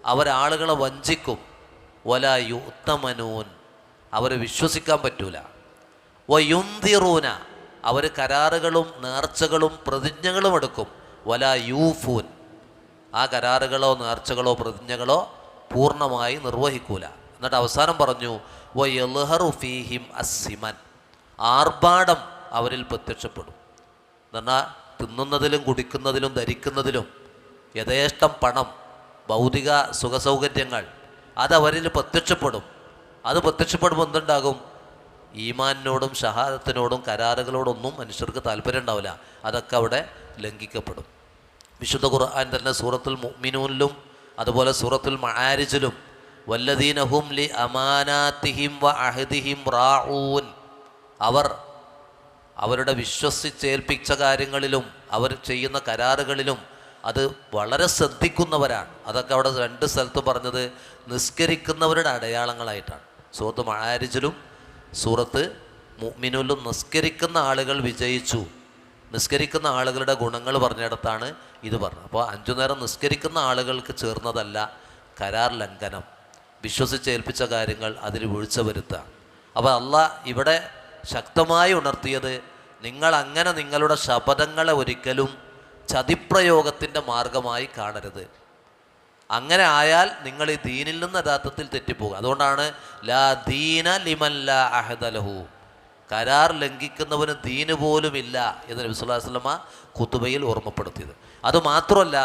അവരാളുകളെ വഞ്ചിക്കും. വലാ യുഅ്തമനൂൻ, അവരെ വിശ്വസിക്കാൻ പറ്റൂല. വയുന്ദിറൂന, അവർ കരാറുകളും നേർച്ചകളും പ്രതിജ്ഞകളും എടുക്കും. വലാ യൂഫൂൻ, ആ കരാറുകളോ നേർച്ചകളോ പ്രതിജ്ഞകളോ പൂർണ്ണമായി നിർവഹിക്കൂല. എന്നിട്ട് അവസാനം പറഞ്ഞു, വയൽഹറു ഫീഹിം അസ്സിമൻ, ആർഭാടം അവരിൽ പ്രത്യക്ഷപ്പെടും. എന്നാൽ തിന്നുന്നതിലും കുടിക്കുന്നതിലും ധരിക്കുന്നതിലും യഥേഷ്ടം പണം, ഭൗതിക സുഖസൗകര്യങ്ങൾ, അതവരിൽ പ്രത്യക്ഷപ്പെടും. അത് പ്രത്യക്ഷപ്പെടുമ്പോൾ എന്തുണ്ടാകും? ഈമാനിനോടും ഷഹാദത്തിനോടും കരാറുകളോടൊന്നും മനുഷ്യർക്ക് താല്പര്യം ഉണ്ടാവില്ല. അതൊക്കെ അവിടെ ലംഘിക്കപ്പെടും. വിശുദ്ധ ഖുർആൻ തന്നെ സൂറത്തുൽ മുഅ്മിനൂനിലും അതുപോലെ സൂറത്തുൽ മആരിജിലും വല്ലദീന ഹും ലി അമാനാതിഹിം വ അഹദിഹിം റാഊൻ, അവർ അവരുടെ വിശ്വസിച്ചേൽപ്പിച്ച കാര്യങ്ങളിലും അവർ ചെയ്യുന്ന കരാറുകളിലും അത് വളരെ ശ്രദ്ധിക്കുന്നവരാണ്. അതൊക്കെ അവിടെ രണ്ട് സ്ഥലത്തും പറഞ്ഞത് നിസ്കരിക്കുന്നവരുടെ അടയാളങ്ങളായിട്ടാണ്. സൂറത്ത് മആരിജിലും സൂറത്ത് മുഅ്മിനൂനിലും നിസ്കരിക്കുന്ന ആളുകൾ വിജയിച്ചു, നിസ്കരിക്കുന്ന ആളുകളുടെ ഗുണങ്ങൾ പറഞ്ഞിടത്താണ് ഇത് പറഞ്ഞത്. അപ്പോൾ 5 നേരം നിസ്കരിക്കുന്ന ആളുകൾക്ക് ചേർന്നതല്ല കരാർ ലംഘനം, വിശ്വസിച്ചേൽപ്പിച്ച കാര്യങ്ങൾ അതിൽ വീഴ്ച വരുത്തുക. അപ്പോൾ അള്ളാഹ് ഇവിടെ ശക്തമായി ഉണർത്തിയത്, നിങ്ങൾ അങ്ങനെ നിങ്ങളുടെ ശപഥങ്ങളെ ഒരിക്കലും ചതിപ്രയോഗത്തിൻ്റെ മാർഗമായി കാണരുത്. അങ്ങനെ ആയാൽ നിങ്ങൾ ഈ ദീനിൽ നിന്ന് യഥാർത്ഥത്തിൽ തെറ്റിപ്പോകുക. അതുകൊണ്ടാണ് ലാ ദീന ലിമൻ ലാ അഹദ ലഹു, കരാർ ലംഘിക്കുന്നവന് ദീന് പോലുമില്ല എന്ന് നബി സല്ലല്ലാഹു അലൈഹി വസല്ലമ ഖുതുബയിൽ ഓർമ്മപ്പെടുത്തിയത്. അതുമാത്രമല്ല,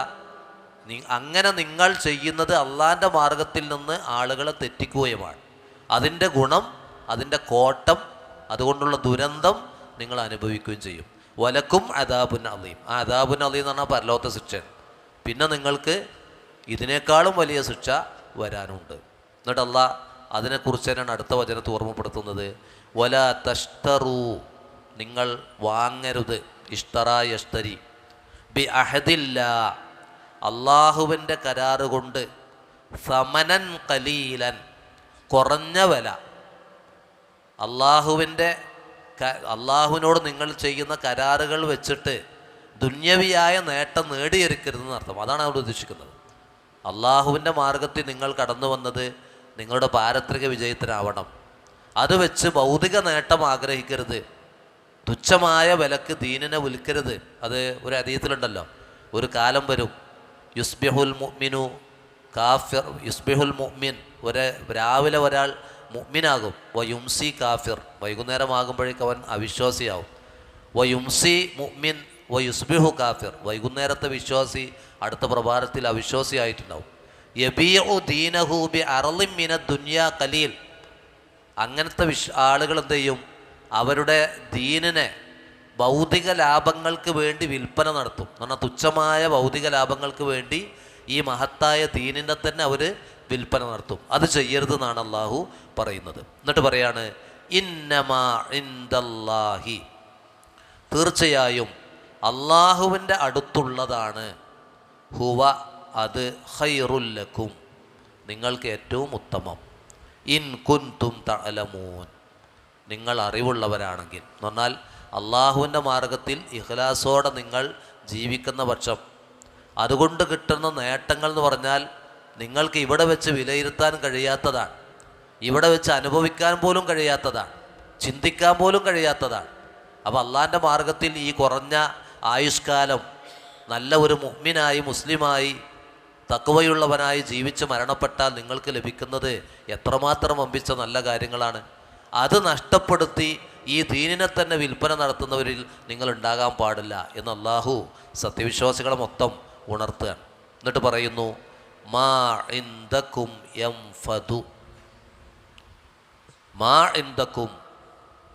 അങ്ങനെ നിങ്ങൾ ചെയ്യുന്നത് അള്ളാഹിൻ്റെ മാർഗത്തിൽ നിന്ന് ആളുകളെ തെറ്റിക്കുകയുമാണ്. അതിൻ്റെ ഗുണം, അതിൻ്റെ കോട്ടം, അതുകൊണ്ടുള്ള ദുരന്തം നിങ്ങൾ അനുഭവിക്കുകയും ചെയ്യും. വലക്കും അദാബുൻ അലീം, ആ അദാബുൻ അലീം എന്ന് പറഞ്ഞാൽ പരലോകത്തെ ശിക്ഷ. പിന്നെ നിങ്ങൾക്ക് ഇതിനേക്കാളും വലിയ ശിക്ഷ വരാനുണ്ട്. എന്നിട്ട് അള്ളാഹ് അതിനെക്കുറിച്ച് തന്നെയാണ് അടുത്ത വചനത്തിൽ ഓർമ്മപ്പെടുത്തുന്നത്, വലാ തഷ്തറൂ, നിങ്ങൾ വാങ്ങരുത്, ഇഷ്തറ യഷ്തരി, ബി അഹദില്ലാ, അള്ളാഹുവിൻ്റെ കരാറ് കൊണ്ട്, സമനൻ ഖലീലൻ, കുറഞ്ഞ വില, അള്ളാഹുവിൻ്റെ അള്ളാഹുവിനോട് നിങ്ങൾ ചെയ്യുന്ന കരാറുകൾ വെച്ചിട്ട് ദുന്യവിയായ നേട്ടം നേടിയെടുക്കരുതെന്ന് അർത്ഥം. അതാണ് അവിടെ ഉദ്ദേശിക്കുന്നത്. അള്ളാഹുവിൻ്റെ മാർഗത്തിൽ നിങ്ങൾ കടന്നു വന്നത് നിങ്ങളുടെ പാരത്രിക വിജയത്തിനാവണം. അത് വെച്ച് ഭൗതിക നേട്ടം ആഗ്രഹിക്കരുത്. തുച്ഛമായ വിലക്ക് ദീനിനെ വിൽക്കരുത്. അത് ഒരു ഹദീസിലുണ്ടല്ലോ, ഒരു കാലം വരും യുസ്ബിഹുൽ മുഅ്മിനു കാഫിർ, യുസ്ബിഹുൽ മുഅ്മിൻ, രാവിലെ ഒരാൾ മുഅ്മിനാകും, വയുംസി കാഫിർ, വൈകുന്നേരമാകുമ്പോഴേക്ക് അവൻ അവിശ്വാസിയാവും. വയുംസി മുഅ്മിൻ വയുസ്ബിഹു കാഫിർ, വൈകുന്നേരത്തെ വിശ്വാസി അടുത്ത പ്രഭാതത്തിൽ അവിശ്വാസിയായിട്ടുണ്ടാവും. യബീഉ ദീനഹു ബി അർളിൻ മിന ദുനിയാ ഖലീൽ, അങ്ങനത്തെ ആളുകൾ എന്ത് ചെയ്യും? അവരുടെ ദീനിനെ ഭൗതിക ലാഭങ്ങൾക്ക് വേണ്ടി വിൽപ്പന നടത്തും. എന്ന് പറഞ്ഞാൽ തുച്ഛമായ ഭൗതിക ലാഭങ്ങൾക്ക് വേണ്ടി ഈ മഹത്തായ ദീനിനെ തന്നെ അവർ വിൽപ്പന നടത്തും. അത് ചെയ്യരുതെന്നാണ് അള്ളാഹു പറയുന്നത്. എന്നിട്ട് പറയാണ് ഇന്നമാ ഇൻദല്ലാഹി, തീർച്ചയായും അള്ളാഹുവിൻ്റെ അടുത്തുള്ളതാണ്, ഹുവ, അത്, ഖൈറുൽ ലക്കും, നിങ്ങൾക്ക് ഏറ്റവും ഉത്തമം, ഇൻ കുൻതും തഅലമൂൻ, നിങ്ങൾ അറിവുള്ളവരാണെങ്കിൽ. എന്ന് പറഞ്ഞാൽ അള്ളാഹുവിൻ്റെ മാർഗത്തിൽ ഇഖ്ലാസോടെ നിങ്ങൾ ജീവിക്കുന്ന പക്ഷം അതുകൊണ്ട് കിട്ടുന്ന നേട്ടങ്ങൾ എന്ന് പറഞ്ഞാൽ നിങ്ങൾക്ക് ഇവിടെ വെച്ച് വിലയിരുത്താൻ കഴിയാത്തതാണ്, ഇവിടെ വെച്ച് അനുഭവിക്കാൻ പോലും കഴിയാത്തതാണ്, ചിന്തിക്കാൻ പോലും കഴിയാത്തതാണ്. അപ്പോൾ അള്ളാഹിൻ്റെ മാർഗത്തിൽ ഈ കുറഞ്ഞ ആയുഷ്കാലം നല്ല ഒരു മുഅ്മിനായി മുസ്ലിമായി തഖ്വയുള്ളവനായി ജീവിച്ച് മരണപ്പെട്ടാൽ നിങ്ങൾക്ക് ലഭിക്കുന്നത് എത്രമാത്രം വമ്പിച്ച നല്ല കാര്യങ്ങളാണ്. അത് നഷ്ടപ്പെടുത്തി ഈ ദീനിനെ തന്നെ വിൽപ്പന നടത്തുന്നവരിൽ നിങ്ങൾ ഉണ്ടാകാൻ പാടില്ല എന്ന് അള്ളാഹു സത്യവിശ്വാസികളെ മൊത്തം ഉണർത്തുകയാണ്. എന്നിട്ട് പറയുന്നു മാ ഇൻദകും യംഫദു, മാ ഇൻദകും,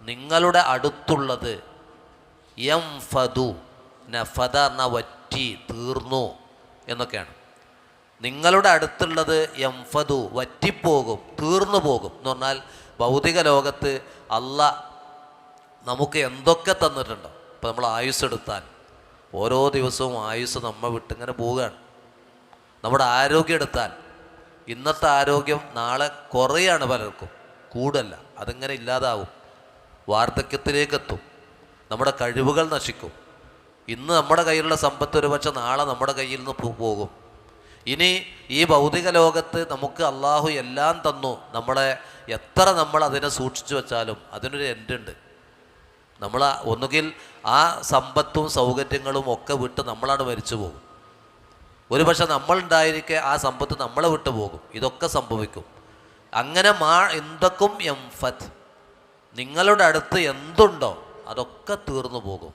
നിങ്ങളുടെ അടുത്തുള്ളത്, യംഫദു, നഫദ എന്ന വറ്റി, തീർന്നു എന്നൊക്കെയാണ്. നിങ്ങളുടെ അടുത്തുള്ളത് യംഫദു, വറ്റിപ്പോകും, തീർന്നു പോകും എന്ന് പറഞ്ഞാൽ ഭൗതിക ലോകത്ത് അള്ളാഹ് നമുക്ക് എന്തൊക്കെ തന്നിട്ടുണ്ടോ. ഇപ്പം നമ്മൾ ആയുസ് എടുത്താൽ ഓരോ ദിവസവും ആയുസ് നമ്മെ വിട്ടിങ്ങനെ പോവുകയാണ്. നമ്മുടെ ആരോഗ്യം എടുത്താൽ ഇന്നത്തെ ആരോഗ്യം നാളെ കുറയാണ്, പലർക്കും കൂടല്ല, അതിങ്ങനെ ഇല്ലാതാവും, വാർദ്ധക്യത്തിലേക്കെത്തും, നമ്മുടെ കഴിവുകൾ നശിക്കും. ഇന്ന് നമ്മുടെ കയ്യിലുള്ള സമ്പത്ത് ഒരുപക്ഷെ നാളെ നമ്മുടെ കയ്യിൽ നിന്ന് പോകും. ഇനി ഈ ഭൗതിക ലോകത്ത് നമുക്ക് അള്ളാഹു എല്ലാം തന്നു, നമ്മളെ എത്ര നമ്മൾ അതിനെ സൂക്ഷിച്ചു വെച്ചാലും അതിനൊരു എൻഡുണ്ട്. നമ്മൾ ഒന്നുകിൽ ആ സമ്പത്തും സൗകര്യങ്ങളും ഒക്കെ വിട്ട് നമ്മളാണ് മരിച്ചു പോകും. ഒരു പക്ഷെ നമ്മളുണ്ടായിരിക്കെ ആ സമ്പത്ത് നമ്മളെ വിട്ടു പോകും. ഇതൊക്കെ സംഭവിക്കും. അങ്ങനെ മാ എന്തൊക്കും യംഫത്, നിങ്ങളുടെ അടുത്ത് എന്തുണ്ടോ അതൊക്കെ തീർന്നു പോകും.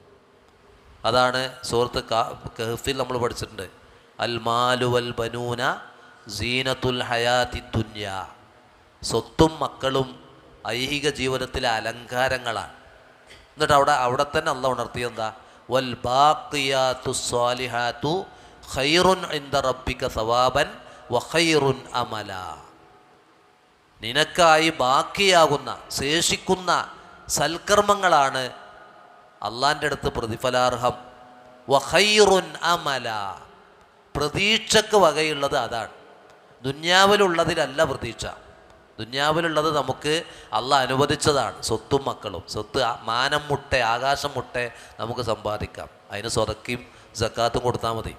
അതാണ് സൂറത്ത് കഹ്ഫിൽ നമ്മൾ പഠിച്ചിട്ടുണ്ട്, അൽ മാലു വൽ ബനൂന സീനത്തുൽ ഹയാത്തി ദുനിയ, സ്വത്തും മക്കളും ഐഹിക ജീവിതത്തിലെ അലങ്കാരങ്ങളാണ്. എന്നിട്ട് അവിടെ തന്നെ അള്ളാഹു ഉണർത്തിയെന്താ, വൽ ബാഖിയാത്തു സ്വാലിഹാത്തു ഖൈറുൻ ഇൻദ റബ്ബിക സവാബൻ വ ഖൈറുൻ അമല, നിനക്കായി ബാക്കിയാകുന്ന ശേഷിക്കുന്ന സൽക്കർമ്മങ്ങളാണ് അള്ളാൻ്റെ അടുത്ത് പ്രതിഫലാർഹം. വ ഖൈറുൻ അമല, പ്രതീക്ഷക്ക് വകയുള്ളത് അതാണ്. ദുന്യാവിലുള്ളതിലല്ല പ്രതീക്ഷ. ദുന്യാവിലുള്ളത് നമുക്ക് അള്ളാഹ് അനുവദിച്ചതാണ്, സ്വത്തും മക്കളും. സ്വത്ത് മാനം മുട്ടെ ആകാശം മുട്ടെ നമുക്ക് സമ്പാദിക്കാം. അതിന് സ്വതക്കയും സക്കാത്തും കൊടുത്താൽ മതി.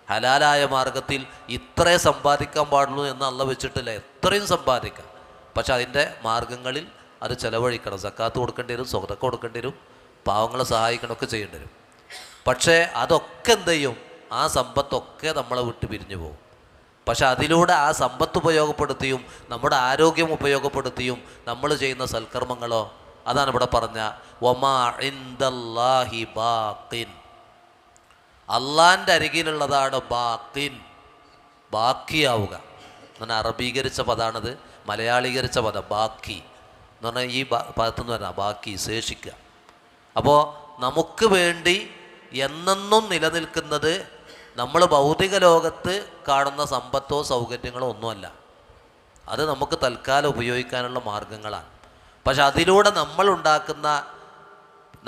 ഹലാലായ മാർഗത്തിൽ ഇത്രേ സമ്പാദിക്കാൻ പാടുള്ളൂ എന്ന് അള്ളാഹ് വെച്ചിട്ടില്ല, എത്രയും സമ്പാദിക്കാം. പക്ഷെ അതിൻ്റെ മാർഗങ്ങളിൽ അത് ചിലവഴിക്കണം. സക്കാത്ത് കൊടുക്കേണ്ടി വരും, സ്വതക്ക കൊടുക്കേണ്ടി വരും, പാവങ്ങളെ സഹായിക്കണമൊക്കെ ചെയ്യേണ്ടി വരും. പക്ഷേ അതൊക്കെ എന്ത് ചെയ്യും, ആ സമ്പത്തൊക്കെ നമ്മളെ വിട്ട് പിരിഞ്ഞു പോകും. പക്ഷെ അതിലൂടെ ആ സമ്പത്ത് ഉപയോഗപ്പെടുത്തിയും നമ്മുടെ ആരോഗ്യം ഉപയോഗപ്പെടുത്തിയും നമ്മൾ ചെയ്യുന്ന സൽക്കർമ്മങ്ങളോ, അതാണ് ഇവിടെ പറഞ്ഞ വമാ ഇൻദല്ലാഹി ബാഖിൻ, അള്ളാൻ്റെ അരികിലുള്ളതാണ് ബാഖിൻ, ബാക്കിയാവുക. അങ്ങനെ അറബീകരിച്ച പദമാണത്, മലയാളീകരിച്ച പദം ബാക്കി എന്ന് പറഞ്ഞാൽ ഈ പദത്തുനിന്ന് പറഞ്ഞാൽ ബാക്കി, ശേഷിക്കുക. അപ്പോൾ നമുക്ക് വേണ്ടി എന്നെന്നും നിലനിൽക്കുന്നത് നമ്മൾ ഭൗതിക ലോകത്ത് കാണുന്ന സമ്പത്തോ സൗകര്യങ്ങളോ ഒന്നുമല്ല. അത് നമുക്ക് തൽക്കാലം ഉപയോഗിക്കാനുള്ള മാർഗങ്ങളാണ്. പക്ഷെ അതിലൂടെ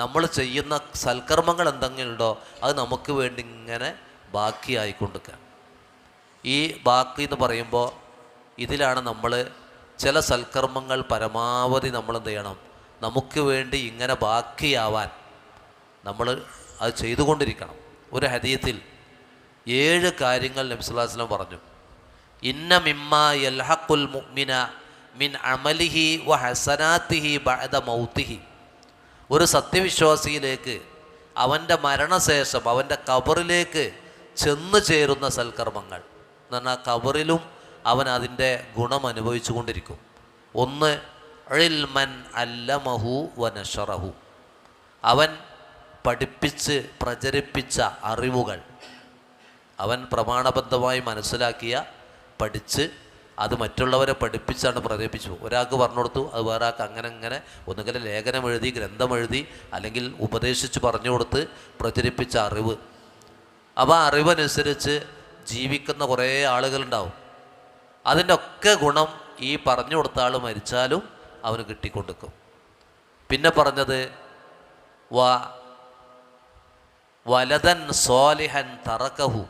നമ്മൾ ചെയ്യുന്ന സൽക്കർമ്മങ്ങൾ എന്തെങ്കിലും ഉണ്ടോ അത് നമുക്ക് വേണ്ടി ഇങ്ങനെ ബാക്കിയായിക്കൊണ്ടിരിക്കുക. ഈ ബാക്കി എന്ന് പറയുമ്പോൾ ഇതിലാണ് നമ്മൾ ചില സൽക്കർമ്മങ്ങൾ പരമാവധി നമ്മൾ എന്ത് ചെയ്യണം, നമുക്ക് വേണ്ടി ഇങ്ങനെ ബാക്കിയാവാൻ നമ്മൾ അത് ചെയ്തുകൊണ്ടിരിക്കണം. ഒരു ഹദീത്തിൽ 7 കാര്യങ്ങൾ നബി സല്ലല്ലാഹു അലൈഹി വസല്ലം പറഞ്ഞു. ഇന്ന മിമ്മാ യൽഹഖുൽ മുഅ്മിന മിൻ അമലിഹി വ ഹസനാത്തിഹി ബഅദ മൗതിഹി. ഒരു സത്യവിശ്വാസിയിലേക്ക് അവൻ്റെ മരണശേഷം അവൻ്റെ ഖബറിലേക്ക് ചെന്നു ചേരുന്ന സൽക്കർമ്മങ്ങൾ എന്ന് പറഞ്ഞാൽ ഖബറിലും അവൻ അതിൻ്റെ ഗുണം അനുഭവിച്ചു കൊണ്ടിരിക്കും. ഒന്ന്, ഇൽമൻ അല്ലമഹു വ നശറഹു. അവൻ പഠിപ്പിച്ച് പ്രചരിപ്പിച്ച അറിവുകൾ അവൻ പ്രമാണബദ്ധമായി മനസ്സിലാക്കിയ പഠിച്ച് അത് മറ്റുള്ളവരെ പഠിപ്പിച്ചാണ് പ്രചരിപ്പിച്ചു. ഒരാൾക്ക് പറഞ്ഞു കൊടുത്തു, അത് വേറെ ആൾക്ക് അങ്ങനെ ഒന്നുകിൽ ലേഖനം എഴുതി, ഗ്രന്ഥം എഴുതി, അല്ലെങ്കിൽ ഉപദേശിച്ച് പറഞ്ഞു കൊടുത്ത് പ്രചരിപ്പിച്ച അറിവ്. അപ്പോൾ ആ അറിവനുസരിച്ച് ജീവിക്കുന്ന കുറേ ആളുകളുണ്ടാവും. അതിൻ്റെ ഒക്കെ ഗുണം ഈ പറഞ്ഞു കൊടുത്ത ആൾ മരിച്ചാലും അവന് കിട്ടിക്കൊണ്ടിരിക്കും. പിന്നെ പറഞ്ഞത് വലതൻ സ്വാലിഹൻ തറക്കഹു.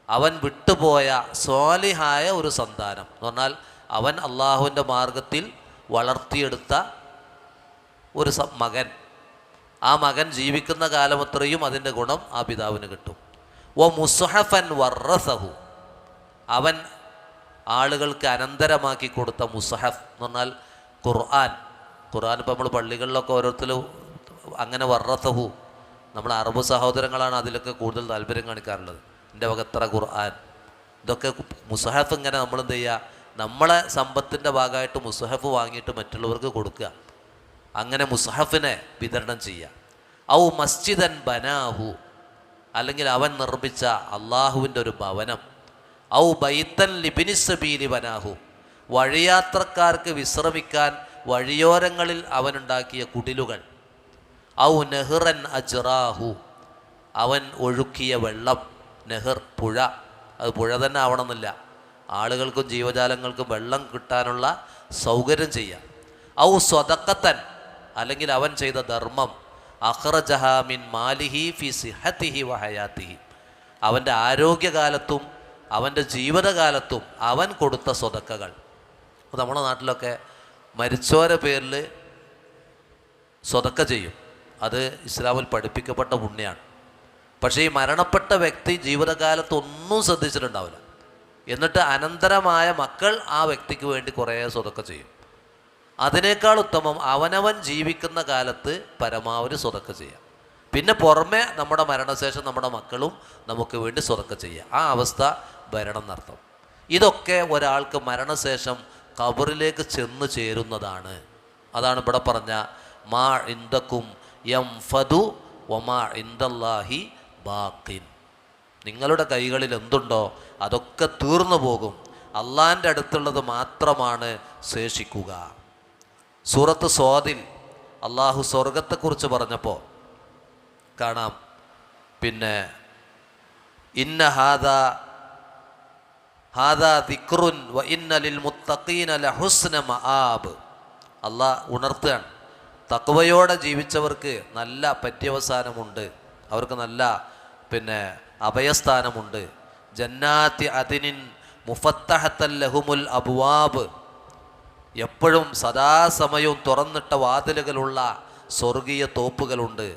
അവൻ വിട്ടുപോയ സ്വാലിഹായ ഒരു സന്താനം എന്ന് പറഞ്ഞാൽ അവൻ അള്ളാഹുവിൻ്റെ മാർഗത്തിൽ വളർത്തിയെടുത്ത ഒരു മകൻ. ആ മകൻ ജീവിക്കുന്ന കാലമത്രയും അതിൻ്റെ ഗുണം ആ പിതാവിന് കിട്ടും. മുസ്ഹഫൻ വറസഹു. അവൻ ആളുകൾക്ക് അനന്തരമാക്കി കൊടുത്ത മുസ്ഹഫ് എന്ന് പറഞ്ഞാൽ ഖുർആൻ. ഇപ്പോൾ നമ്മൾ പള്ളികളിലൊക്കെ ഓരോരുത്തരും അങ്ങനെ വറസഹു. നമ്മൾ അറബ് സഹോദരങ്ങളാണ് അതിലൊക്കെ കൂടുതൽ താല്പര്യം കാണിക്കാറുള്ളത്. എൻ്റെ വകത്ര ഖുർആൻ, ഇതൊക്കെ മുസ്ഹഫ്. ഇങ്ങനെ നമ്മൾ എന്ത് ചെയ്യുക, നമ്മളെ സമ്പത്തിൻ്റെ ഭാഗമായിട്ട് മുസ്ഹഫ് വാങ്ങിയിട്ട് മറ്റുള്ളവർക്ക് കൊടുക്കുക. അങ്ങനെ മുസ്ഹഫിനെ വിതരണം ചെയ്യുക. ഔ മസ്ജിദൻ ബനാഹു, അല്ലെങ്കിൽ അവൻ നിർമ്മിച്ച അള്ളാഹുവിൻ്റെ ഒരു ഭവനം. ഔ ബൈത്തൻ ലിബിനി സബീലി ബനാഹു, വഴിയാത്രക്കാർക്ക് വിശ്രമിക്കാൻ വഴിയോരങ്ങളിൽ അവനുണ്ടാക്കിയ കുടിലുകൾ. ഔ നെഹ്റൻ അജ്റാഹു, അവൻ ഒഴുക്കിയ വെള്ളം. നെഹർ, പുഴ. അത് പുഴ തന്നെ ആവണമെന്നില്ല, ആളുകൾക്കും ജീവജാലങ്ങൾക്കും വെള്ളം കിട്ടാനുള്ള സൗകര്യം ചെയ്യാം. ഔ സ്വതക്കത്തൻ, അല്ലെങ്കിൽ അവൻ ചെയ്ത ധർമ്മം. അഖ്റജഹ മിൻ മാലിഹി ഫി സിഹത്തിഹി വ ഹയാത്തിഹി, അവൻ്റെ ആരോഗ്യകാലത്തും അവൻ്റെ ജീവിതകാലത്തും അവൻ കൊടുത്ത സ്വതക്കകൾ. നമ്മുടെ നാട്ടിലൊക്കെ മരിച്ചവരെ പേരിൽ സ്വതക്ക ചെയ്യും. അത് ഇസ്ലാമിൽ പഠിപ്പിക്കപ്പെട്ട പുണ്യമാണ്. പക്ഷേ ഈ മരണപ്പെട്ട വ്യക്തി ജീവിതകാലത്ത് ഒന്നും ശ്രദ്ധിച്ചിട്ടുണ്ടാവില്ല. എന്നിട്ട് അനന്തരമായ മക്കൾ ആ വ്യക്തിക്ക് വേണ്ടി കുറേ സ്വതക്ക ചെയ്യും. അതിനേക്കാൾ ഉത്തമം അവനവൻ ജീവിക്കുന്ന കാലത്ത് പരമാവധി സ്വതക്ക ചെയ്യാം. പിന്നെ പുറമെ നമ്മുടെ മരണശേഷം നമ്മുടെ മക്കളും നമുക്ക് വേണ്ടി സ്വതക്ക ചെയ്യാം. ആ അവസ്ഥ വരണം എന്നർത്ഥം. ഇതൊക്കെ ഒരാൾക്ക് മരണശേഷം ഖബറിലേക്ക് ചെന്ന് ചേരുന്നതാണ്. അതാണ് ഇവിടെ പറഞ്ഞ മാ ഇൻദക്കും യംഫദു വമാ ഇൻദല്ലാഹി ബാഖിൻ. നിങ്ങളുടെ കൈകളിൽ എന്തുണ്ടോ അതൊക്കെ തീർന്നു പോകും, അള്ളാൻ്റെ അടുത്തുള്ളത് മാത്രമാണ് ശേഷിക്കുക. സൂറത്ത് സ്വാദിൽ അള്ളാഹു സ്വർഗത്തെക്കുറിച്ച് പറഞ്ഞപ്പോൾ കാണാം, പിന്നെ ഇന്ന ഹാദാ ദിക്റുൻ വ ഇന്ന ലിൽ മുത്തഖീന ലഹുസ്ന മആബ്. അള്ളാഹ് ഉണർത്തുകയാണ്, തഖ്വയോടെ ജീവിച്ചവർക്ക് നല്ല പര്യവസാനമുണ്ട്, അവർക്ക് നല്ല അഭയസ്ഥാനമുണ്ട്. ജന്നാത്തി അദിനിൻ മുഫത്തഹത്തൻ ലഹുമുൽ അബ്വാബ്, എപ്പോഴും സദാസമയവും തുറന്നിട്ട വാതിലുകളുള്ള സ്വർഗീയ തോപ്പുകളുണ്ട്.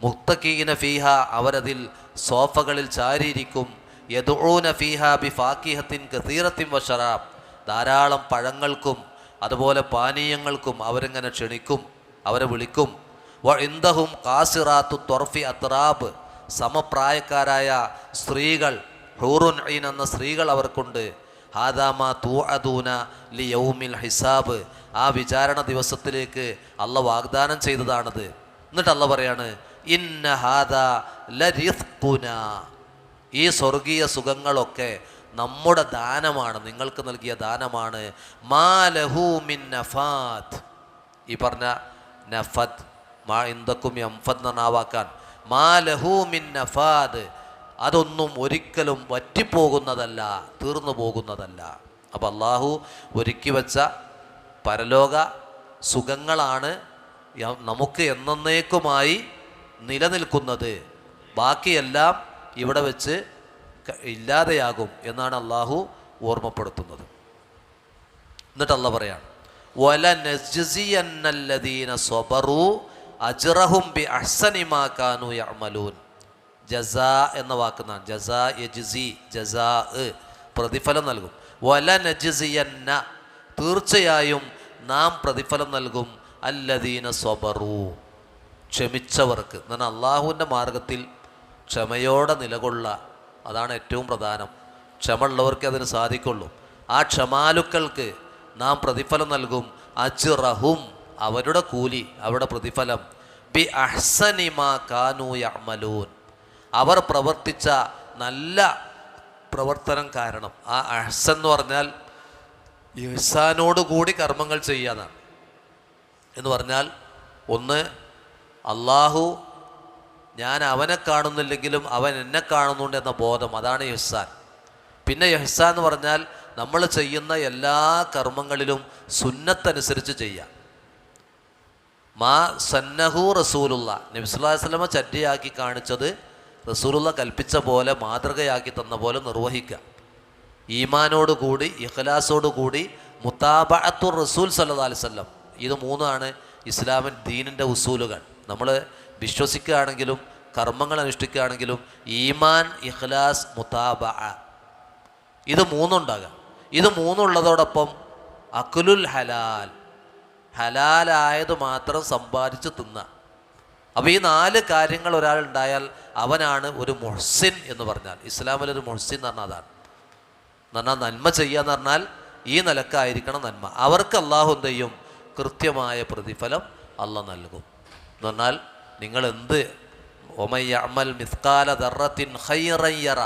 മുത്തഖീന ഫീഹ, അവരതിൽ സോഫകളിൽ ചാരിയിരിക്കും. യദ്ഊന ഫീഹ ബിഫാക്കിഹത്തിൻ കസീറത്തിൻ വശറാബ്, ധാരാളം പഴങ്ങൾക്കും അതുപോലെ പാനീയങ്ങൾക്കും അവരിങ്ങനെ ക്ഷണിക്കും, അവരെ വിളിക്കും. വ ഇൻദഹും ഖാസിറാത്തു ത്വർഫി അത്റാബ്, സമപ്രായക്കാരായ സ്ത്രീകൾ, ഹൂറുൻ ഐൻ എന്ന സ്ത്രീകൾ അവർക്കുണ്ട്. ഹാദാമാ തൂഅദൂന ലി യൗമിൽ ഹിസാബ്, ആ വിചാരണ ദിവസത്തിലേക്ക് അള്ള വാഗ്ദാനം ചെയ്തതാണത്. എന്നിട്ട് അള്ള പറയാണ്, ഇന്ന ഹാദാ ലരിസ്ഖുന, ഈ സ്വർഗീയ സുഖങ്ങളൊക്കെ നമ്മുടെ ദാനമാണ്, നിങ്ങൾക്ക് നൽകിയ ദാനമാണ്. മാ ലഹു മിൻ നഫാദ്, ഈ പറഞ്ഞ നഫദ്, മാ ഇന്ദക്കും യംഫദ് എന്ന വാക്കാൻ, മാ ലഹു മിൻ നഫാദ്, അതൊന്നും ഒരിക്കലും വറ്റിപ്പോകുന്നതല്ല, തീർന്നു പോകുന്നതല്ല. അപ്പം അള്ളാഹു ഒരുക്കി വച്ച പരലോക സുഖങ്ങളാണ് നമുക്ക് എന്നേക്കുമായി നിലനിൽക്കുന്നത്. ബാക്കിയെല്ലാം ഇവിടെ വെച്ച് ഇല്ലാതെയാകും എന്നാണ് അള്ളാഹു ഓർമ്മപ്പെടുത്തുന്നത്. എന്നിട്ട് അള്ളാഹ് പറയാണ്, വലനജ്സിയന്നല്ലദീന സ്വബറു അജ്റഹും ബി അഹ്സനി മാ കാനൂ യഅമലൂൻ. ജസാ എന്ന വാക്കുന്നാണ്. ജസാ യജ്സി, ജസാ പ്രതിഫലം നൽകും. വലനജ്സിയന്ന തീർച്ചയായും നാം പ്രതിഫലം നൽകും അല്ലദീന സ്വബറു ക്ഷമിച്ചവർക്ക്. എന്നാൽ അള്ളാഹുവിൻ്റെ മാർഗത്തിൽ ക്ഷമയോടെ നിലകൊള്ള, അതാണ് ഏറ്റവും പ്രധാനം. ക്ഷമ ഉള്ളവർക്ക് അതിന് സാധിക്കുള്ളൂ. ആ ക്ഷമാലുക്കൾക്ക് നാം പ്രതിഫലം നൽകും. അജ്റഹും അവരുടെ കൂലി, അവരുടെ പ്രതിഫലം, ബി അഹ്സനി മാ കാനൂ യഅമലൂൻ അവർ പ്രവർത്തിച്ച നല്ല പ്രവർത്തനം കാരണം. ആ അഹ്സൻ എന്ന് പറഞ്ഞാൽ ഇഹ്സാനോടുകൂടി കർമ്മങ്ങൾ ചെയ്യാനാണ്. എന്ന് പറഞ്ഞാൽ ഒന്ന്, അള്ളാഹു ഞാൻ അവനെ കാണുന്നില്ലെങ്കിലും അവൻ എന്നെ കാണുന്നുണ്ട് എന്ന ബോധം, അതാണ് ഇഹ്സാൻ. പിന്നെ ഇഹ്സാൻ എന്ന് പറഞ്ഞാൽ നമ്മൾ ചെയ്യുന്ന എല്ലാ കർമ്മങ്ങളിലും സുന്നത്തനുസരിച്ച് ചെയ്യാം. മാ സന്നഹു റസൂലുള്ള, നബി സല്ലല്ലാഹു അലൈഹി വസല്ലമ ചര്യയാക്കി കാണിച്ചത് റസൂലുള്ള കൽപ്പിച്ച പോലെ, മാതൃകയാക്കി തന്ന പോലെ നിർവഹിക്കുക. ഈമാനോടുകൂടി ഇഖ്ലാസോടുകൂടി മുതാബഅത്തു റസൂൽ സല്ലല്ലാഹു അലൈഹി വസല്ലം. ഇത് മൂന്നാണ് ഇസ്ലാമിൻ ദീനിൻ്റെ ഉസൂലുകൾ. നമ്മൾ വിശ്വസിക്കുകയാണെങ്കിലും കർമ്മങ്ങൾ അനുഷ്ഠിക്കുകയാണെങ്കിലും ഈമാൻ, ഇഖ്ലാസ്, മുതാബഅ, ഇത് മൂന്നുണ്ടാകാം. ഇത് മൂന്നുള്ളതോടൊപ്പം അക്ലുൽ ഹലാൽ, ഹലാലായത് മാത്രം സമ്പാദിച്ച് തിന്നുക. അപ്പോൾ ഈ 4 കാര്യങ്ങൾ ഒരാളുണ്ടായാൽ അവനാണ് ഒരു മുഹ്സിൻ എന്ന് പറഞ്ഞാൽ. ഇസ്ലാമിലൊരു മുഹ്സിൻ എന്ന് പറഞ്ഞാൽ അതാണ്. എന്ന് പറഞ്ഞാൽ നന്മ ചെയ്യുക എന്ന് പറഞ്ഞാൽ ഈ നിലക്കായിരിക്കണം നന്മ. അവർക്ക് അള്ളാഹു എന്ത് ചെയ്യും? കൃത്യമായ പ്രതിഫലം അള്ളാഹ് നൽകും. എന്ന് പറഞ്ഞാൽ നിങ്ങൾ എന്ത് ഒമയ്യഅമൽ മിസ്കാല ദർറത്തിൻ ഖൈറൻ യറ,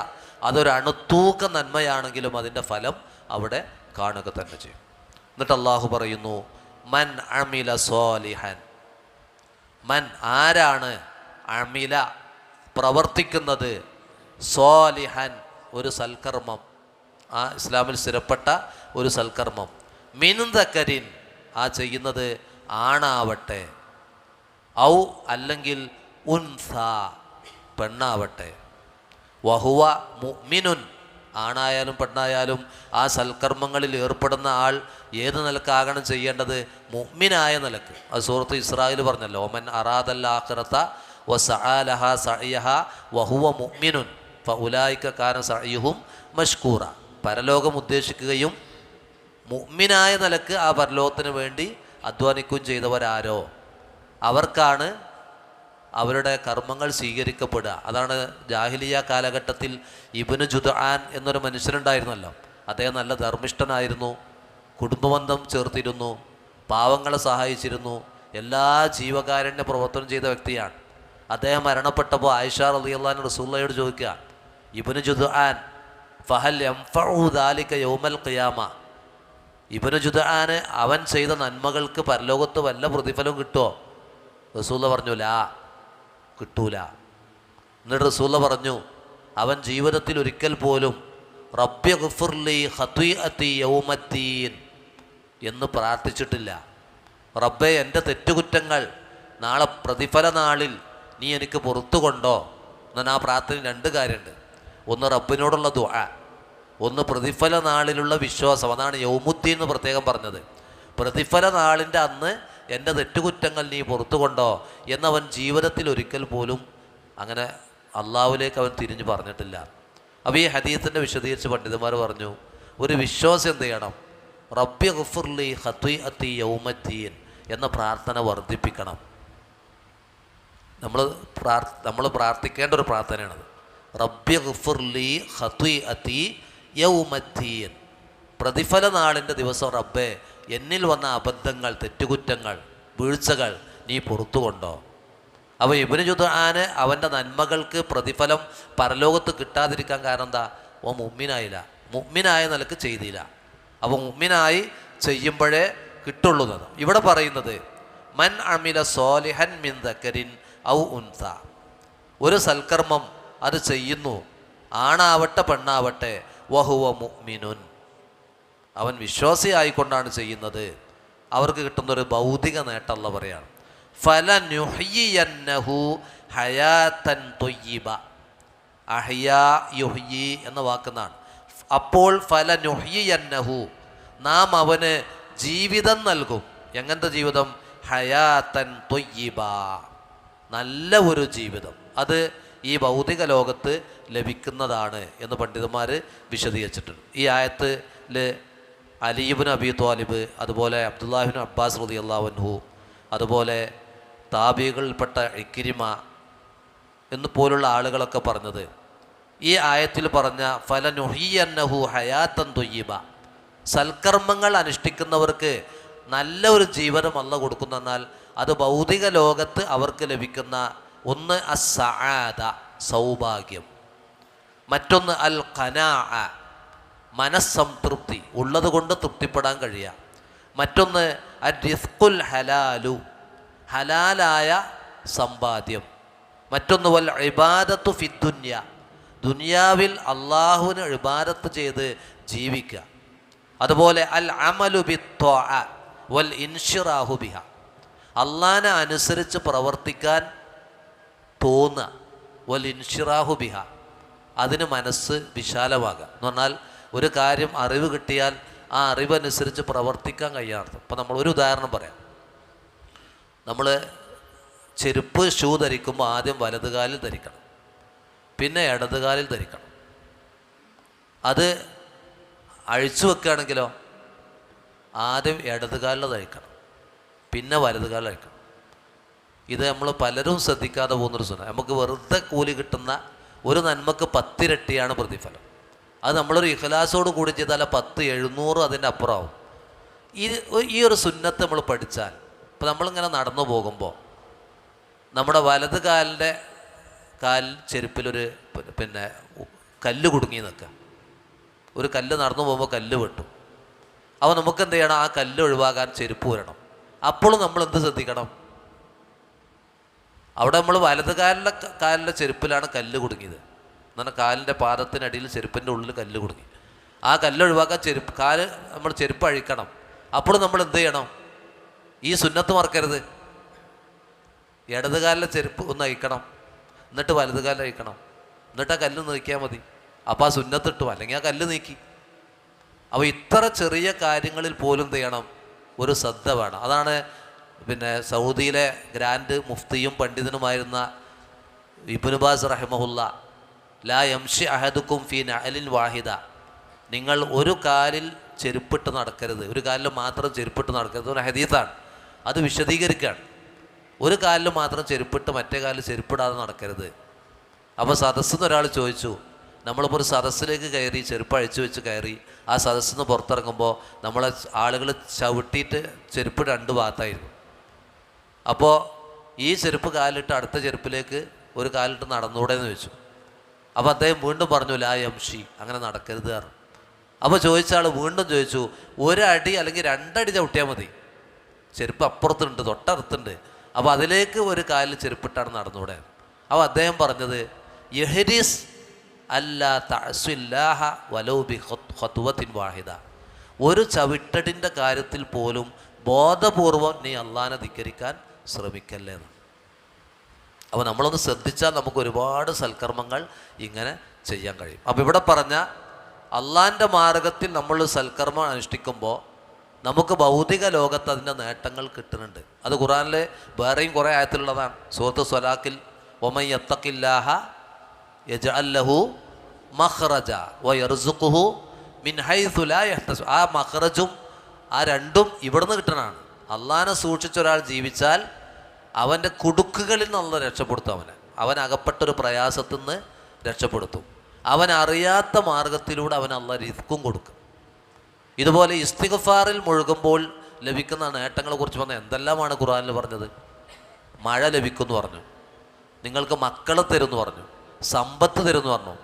അതൊരു അണുത്തൂക്ക നന്മയാണെങ്കിലും അതിൻ്റെ ഫലം അവിടെ കാണുക തന്നെ ചെയ്യും. എന്നിട്ട് അള്ളാഹു പറയുന്നു, മൻ അമില സ്വാലിഹൻ, മൻ ആരാണ്, അമില പ്രവർത്തിക്കുന്നത്, സ്വാലിഹൻ ഒരു സൽക്കർമ്മം, ആ ഇസ്ലാമിൽ സ്ഥിരപ്പെട്ട ഒരു സൽക്കർമ്മം, മിൻ ദക്കരിൻ ആ ചെയ്യുന്നത് ആണാവട്ടെ, ഔ അല്ലെങ്കിൽ ഉൻസ പെണ്ണാവട്ടെ, വഹുവ മുഅ്മിനുൻ ആണായാലും പെണ്ണായാലും ആ സൽക്കർമ്മങ്ങളിൽ ഏർപ്പെടുന്ന ആൾ ഏത് നിലക്കാകണം ചെയ്യേണ്ടത്? മുഅ്മിനായ നിലക്ക്. അത് സൂറത്ത് ഇസ്രായിൽ പറഞ്ഞല്ലോ, ഒമൻ അറാദൽ ആഖിറത വസഅലഹ സഅയഹ വഹുവ മുഅ്മിനുൻ ഫഉലൈക കാന സഅയുഹും മഷ്കൂറ. പരലോകം ഉദ്ദേശിക്കുകയും മുഅ്മിനായ നിലക്ക് ആ പരലോകത്തിന് വേണ്ടി അധ്വാനിക്കുകയും ചെയ്തവരാരോ അവർക്കാണ് അവരുടെ കർമ്മങ്ങൾ സ്വീകരിക്കപ്പെടുക. അതാണ് ജാഹിലിയ കാലഘട്ടത്തിൽ ഇബ്നു ജുദ്ആൻ എന്നൊരു മനുഷ്യനുണ്ടായിരുന്നല്ലോ. അദ്ദേഹം നല്ല ധർമ്മിഷ്ഠനായിരുന്നു, കുടുംബബന്ധം ചേർത്തിരുന്നു, പാവങ്ങളെ സഹായിച്ചിരുന്നു, എല്ലാ ജീവകാരുണ്യ പ്രവർത്തനം ചെയ്ത വ്യക്തിയാണ്. അദ്ദേഹം മരണപ്പെട്ടപ്പോൾ ആയിഷ റളിയല്ലാഹു അൻഹ റസൂലുള്ളാഹിയോട് ചോദിക്കുക, ഇബ്നു ജുദ്ആൻ ഫഹൽ യൻഫഉ ദാലിക യൗമൽ ഖിയാമ, ഇബ്നു ജുദ്ആന് അവൻ ചെയ്ത നന്മകൾക്ക് പരലോകത്ത് വല്ല പ്രതിഫലവും കിട്ടുമോ? റസൂലുള്ളാഹി പറഞ്ഞു, ലാ, കിട്ടൂല. എന്നിട്ട് റസൂലുള്ളാഹി പറഞ്ഞു, അവൻ ജീവിതത്തിൽ ഒരിക്കൽ പോലും റബ്ബി ഗ്ഫിർലി ഖതീഅതി യൗമദ്ദീൻ എന്ന് പ്രാർത്ഥിച്ചിട്ടില്ല. റബ്ബേ എൻ്റെ തെറ്റുകുറ്റങ്ങൾ നാളെ പ്രതിഫല നാളിൽ നീ എനിക്ക് പുറത്തു കൊണ്ടോ എന്നാൽ ആ പ്രാർത്ഥന 2 കാര്യമുണ്ട്. ഒന്ന് റബ്ബിനോടുള്ള ദുആ, ഒന്ന് പ്രതിഫല നാളിലുള്ള വിശ്വാസം. അതാണ് യൗമുദ്ദീൻ എന്ന് പ്രത്യേകം പറഞ്ഞത്. പ്രതിഫല നാളിൻ്റെ അന്ന് എൻ്റെ തെറ്റുകുറ്റങ്ങൾ നീ പുറത്തു കൊണ്ടോ എന്നവൻ ജീവിതത്തിൽ ഒരിക്കൽ പോലും അങ്ങനെ അള്ളാഹുവിലേക്ക് അവൻ തിരിഞ്ഞു പറഞ്ഞിട്ടില്ല. അപ്പോൾ ഈ ഹദീസിൻ്റെ വിശദീകരിച്ച് പണ്ഡിതന്മാർ പറഞ്ഞു, ഒരു വിശ്വാസം എന്ത് ചെയ്യണം? റബ്ബി ഗ്ഫിർലി ഖതീഅതി യൗമദ്ദീൻ എന്ന പ്രാർത്ഥന വർദ്ധിപ്പിക്കണം. നമ്മൾ പ്രാർത്ഥിക്കേണ്ട ഒരു പ്രാർത്ഥനയാണത്. റബ്ബി ഗ്ഫിർലി ഖതീഅതി യൗമദ്ദീൻ, പ്രതിഫല നാളിൻ്റെ ദിവസം റബ്ബേ എന്നിൽ വന്ന അബദ്ധങ്ങൾ, തെറ്റുകുറ്റങ്ങൾ, വീഴ്ചകൾ നീ പുറത്തു കൊണ്ടോ. അപ്പോൾ ഇബ്നു ജുദ്ആന് അവൻ്റെ നന്മകൾക്ക് പ്രതിഫലം പരലോകത്ത് കിട്ടാതിരിക്കാൻ കാരണം എന്താ? ഓ മുഅ്മിനായില്ല, മുഅ്മിനായ നിലക്ക് ചെയ്തില്ല. അപ്പോൾ മുഅ്മിനായി ചെയ്യുമ്പോഴേ കിട്ടുള്ളൂ. ഇവിടെ പറയുന്നത് മൻ അമില സ്വാലിഹൻ മിൻ ദക്കരിൻ ഔ ഉൻസ, ഒരു സൽക്കർമ്മം അത് ചെയ്യുന്നു, ആണാവട്ടെ പെണ്ണാവട്ടെ, വഹുവ മുഅ്മിനുൻ അവൻ വിശ്വാസിയായിക്കൊണ്ടാണ് ചെയ്യുന്നത്, അവർക്ക് കിട്ടുന്നൊരു ഭൗതിക നേട്ടം അല്ലാഹ് പറയാണ്. ഫലനുഹ്യിയന്നഹു ഹയാതൻ ത്വയ്യിബ, അഹ്യാ യുഹ്യി എന്ന വാക്കുന്നാണ്. അപ്പോൾ ഫലനുഹ്യിയന്നഹു നാം അവന് ജീവിതം നൽകും. എങ്ങനത്തെ ജീവിതം? ഹയാത്തൻ ത്വയ്യിബ, നല്ല ഒരു ജീവിതം. അത് ഈ ഭൗതിക ലോകത്ത് ലഭിക്കുന്നതാണ് എന്ന് പണ്ഡിതന്മാർ വിശദീകരിച്ചിട്ടുണ്ട്. ഈ ആയത്തിൽ അലി ഇബ്നു അബീ ത്വാലിബ്, അതുപോലെ അബ്ദുല്ലാഹിബ്നു അബ്ബാസ് റളിയല്ലാഹു അൻഹു, അതുപോലെ താബികളിൽപ്പെട്ട ഇക്രിമ എന്ന് പോലുള്ള ആളുകളൊക്കെ പറഞ്ഞത്, ഈ ആയത്തിൽ പറഞ്ഞ ഫലനുഹിയന്നഹു ഹയാത്തൻ ത്വയ്യിബ, സൽക്കർമ്മങ്ങൾ അനുഷ്ഠിക്കുന്നവർക്ക് നല്ല ഒരു ജീവനം അല്ലാഹു കൊടുക്കുന്നെന്നാൽ അത് ഭൗതിക ലോകത്ത് അവർക്ക് ലഭിക്കുന്ന ഒന്ന് അസ്സആദ, സൗഭാഗ്യം, മറ്റൊന്ന് അൽ ഖനാഅ, മനസ്സംതൃപ്തി, ഉള്ളത് കൊണ്ട് തൃപ്തിപ്പെടാൻ കഴിയുക, മറ്റൊന്ന് അർറിസ്ഖുൽ ഹലാലു, ഹലാലായ സമ്പാദ്യം, മറ്റൊന്ന് വൽ ഇബാദത്തു ഫിദ്ദുന്യ, ദുനിയാവിൽ അള്ളാഹുവിന് ഇബാദത്ത് ചെയ്ത് ജീവിക്കുക, അതുപോലെ അൽ അമലു ബിത്ത്വാഅ വൽ ഇൻഷിറാഹു ബിഹ, അള്ളാഹിനെ അനുസരിച്ച് പ്രവർത്തിക്കാൻ തോന്നുക, വൽ ഇൻഷിറാഹു ബിഹ, അതിന് മനസ്സ് വിശാലമാകുക എന്ന് പറഞ്ഞാൽ ഒരു കാര്യം അറിവ് കിട്ടിയാൽ ആ അറിവനുസരിച്ച് പ്രവർത്തിക്കാൻ കഴിയാറുണ്ട്. ഇപ്പം നമ്മൾ ഒരു ഉദാഹരണം പറയാം. നമ്മൾ ചെരുപ്പ് ഷൂ ധരിക്കുമ്പോൾ ആദ്യം വലതുകാലിൽ ധരിക്കണം, പിന്നെ ഇടതുകാലിൽ ധരിക്കണം. അത് അഴിച്ചു വെക്കുകയാണെങ്കിലോ ആദ്യം ഇടതുകാലിൽ ധരിക്കണം, പിന്നെ വലതുകാലിൽ ധരിക്കണം. ഇത് നമ്മൾ പലരും ശ്രദ്ധിക്കാതെ പോകുന്നൊരു സുന്ന. നമുക്ക് വെറുതെ കൂലി കിട്ടുന്ന ഒരു നന്മക്ക് 10 ഇരട്ടിയാണ് പ്രതിഫലം. അത് നമ്മളൊരു ഇഖ്ലാസോട് കൂടി ചെയ്താൽ 10, 700 അതിൻ്റെ അപ്പുറമാവും. ഈ ഒരു സുന്നത്ത് നമ്മൾ പഠിച്ചാൽ, ഇപ്പോൾ നമ്മളിങ്ങനെ നടന്നു പോകുമ്പോൾ നമ്മുടെ വലത് കാലിൻ്റെ ചെരുപ്പിലൊരു പിന്നെ കല്ല് കുടുങ്ങി നിൽക്കുക, ഒരു കല്ല് നടന്നു പോകുമ്പോൾ കല്ല് വെട്ടും. അപ്പോൾ നമുക്ക് എന്ത് ചെയ്യണം? ആ കല്ല് ഒഴിവാക്കാൻ ചെരുപ്പ് ഊരണം. അപ്പോഴും നമ്മൾ എന്ത് ശ്രദ്ധിക്കണം? അവിടെ നമ്മൾ വലത് കാലിലെ ചെരുപ്പിലാണ് കല്ല് കുടുങ്ങിയത്, എന്നാൽ കാലിൻ്റെ പാദത്തിനടിയിൽ ചെരുപ്പിൻ്റെ ഉള്ളിൽ കല്ല് കുടുങ്ങി. ആ കല്ല് ഒഴിവാക്കാൻ നമ്മൾ ചെരുപ്പ് അഴിക്കണം. അപ്പോഴും നമ്മൾ എന്ത് ചെയ്യണം? ഈ സുന്നത്ത് മറക്കരുത്. ഇടതുകാലിലെ ചെരുപ്പ് ഒന്ന് അഴിക്കണം, എന്നിട്ട് വലതുകാലിൽ അഴിക്കണം, എന്നിട്ട് ആ കല്ല് നീക്കിയാൽ മതി. അപ്പോൾ ആ സുന്നത്ത് ഇട്ടു, അല്ലെങ്കിൽ ആ കല്ല് നീക്കി. അപ്പോൾ ഇത്ര ചെറിയ കാര്യങ്ങളിൽ പോലും എന്ത് ചെയ്യണം? ഒരു ശ്രദ്ധ വേണം. അതാണ് പിന്നെ സൗദിയിലെ ഗ്രാൻഡ് മുഫ്തിയും പണ്ഡിതനുമായിരുന്ന ഇബ്നു ബാസ് റഹിമഹുല്ല, ലാ യംഷി അഹദുക്കും ഫീ നഅലിൻ വാഹിദ, നിങ്ങൾ ഒരു കാലിൽ ചെരുപ്പിട്ട് നടക്കരുത്, ഒരു കാലിൽ മാത്രം ചെരുപ്പിട്ട് നടക്കരുത്. ഒരു ഹദീസാണ്, അത് വിശദീകരിക്കുകയാണ്. ഒരു കാലിൽ മാത്രം ചെരുപ്പിട്ട് മറ്റേ കാലിൽ ചെരുപ്പിടാതെ നടക്കരുത്. അപ്പോൾ സദസ്സിൽ നിന്ന് ഒരാൾ ചോദിച്ചു, നമ്മളിപ്പോൾ ഒരു സദസ്സിലേക്ക് കയറി, ചെരുപ്പ് അഴിച്ചു വെച്ച് കയറി, ആ സദസ്സിൽ നിന്ന് പുറത്തിറങ്ങുമ്പോൾ നമ്മളെ ആളുകൾ ചവിട്ടിയിട്ട് ചെരുപ്പ് 2 ഭാഗത്തായിരുന്നു. അപ്പോൾ ഈ ചെരുപ്പ് കാലിട്ട് അടുത്ത ചെരുപ്പിലേക്ക് ഒരു കാലിട്ട് നടന്നുകൂടെ എന്ന് ചോദിച്ചു. അപ്പോൾ അദ്ദേഹം വീണ്ടും പറഞ്ഞു, ലാ യംഷി, അങ്ങനെ നടക്കരുത് പറഞ്ഞു. അപ്പോൾ ചോദിച്ച ആൾ വീണ്ടും ചോദിച്ചു, 1 അടി അല്ലെങ്കിൽ 2 അടി ചവിട്ടിയാൽ മതി, ചെരുപ്പ് അപ്പുറത്തുണ്ട്, തൊട്ടടുത്തുണ്ട്, അപ്പോൾ അതിലേക്ക് ഒരു കാലിൽ ചെരുപ്പിട്ടാണ് നടന്നുകൂടെ. അപ്പോൾ അദ്ദേഹം പറഞ്ഞത്, യഹ്രിസ് അല്ലാ തഅസില്ലാഹ വലൗ ബി ഖത്വത്തിൻ വാഹിദ, ഒരു ചവിട്ടടിൻ്റെ കാര്യത്തിൽ പോലും ബോധപൂർവം നീ അള്ളാഹിനെ ധിക്കരിക്കാൻ ശ്രമിക്കല്ലേ എന്ന്. അപ്പോൾ നമ്മളൊന്ന് ശ്രദ്ധിച്ചാൽ നമുക്ക് ഒരുപാട് സൽക്കർമ്മങ്ങൾ ഇങ്ങനെ ചെയ്യാൻ കഴിയും. അപ്പോൾ ഇവിടെ പറഞ്ഞ അള്ളാഹിൻ്റെ മാർഗത്തിൽ നമ്മൾ സൽക്കർമ്മം അനുഷ്ഠിക്കുമ്പോൾ നമുക്ക് ഭൗതിക ലോകത്ത് അതിൻ്റെ നേട്ടങ്ങൾ കിട്ടുന്നുണ്ട്. അത് ഖുർആനിൽ വേറെയും കുറേ ആയത്തിലുള്ളതാണ്. സൂറത്ത് സ്വലാഖിൽ വമൻ യത്തഖില്ലാഹ യജ്അൽ ലഹു മഖ്റജ വയർസുഖുഹു മിൻ ഹൈസു ലാ യഹ്തസിബ്. ആ മഖ്റജും ആ രണ്ടും ഇവിടുന്ന് കിട്ടണതാണ്. അള്ളാഹിനെ സൂക്ഷിച്ചൊരാൾ ജീവിച്ചാൽ അവൻ്റെ കുടുക്കുകളിൽ നിന്ന് രക്ഷപ്പെടുത്തും. അവൻ അകപ്പെട്ടൊരു പ്രയാസത്തിൽ നിന്ന് രക്ഷപ്പെടുത്തും. അവൻ അറിയാത്ത മാർഗത്തിലൂടെ അവൻ അള്ളാഹ് റിസ്ക്കും കൊടുക്കും. ഇതുപോലെ ഇസ്തിഗ്ഫാറിൽ മുഴുകുമ്പോൾ ലഭിക്കുന്ന നേട്ടങ്ങളെ കുറിച്ച് പറഞ്ഞാൽ എന്തെല്ലാമാണ് ഖുർആനിൽ പറഞ്ഞത്? മഴ ലഭിക്കുമെന്ന് പറഞ്ഞു, നിങ്ങൾക്ക് മക്കളെ തരുമെന്ന് പറഞ്ഞു, സമ്പത്ത് തരുമെന്ന് പറഞ്ഞു,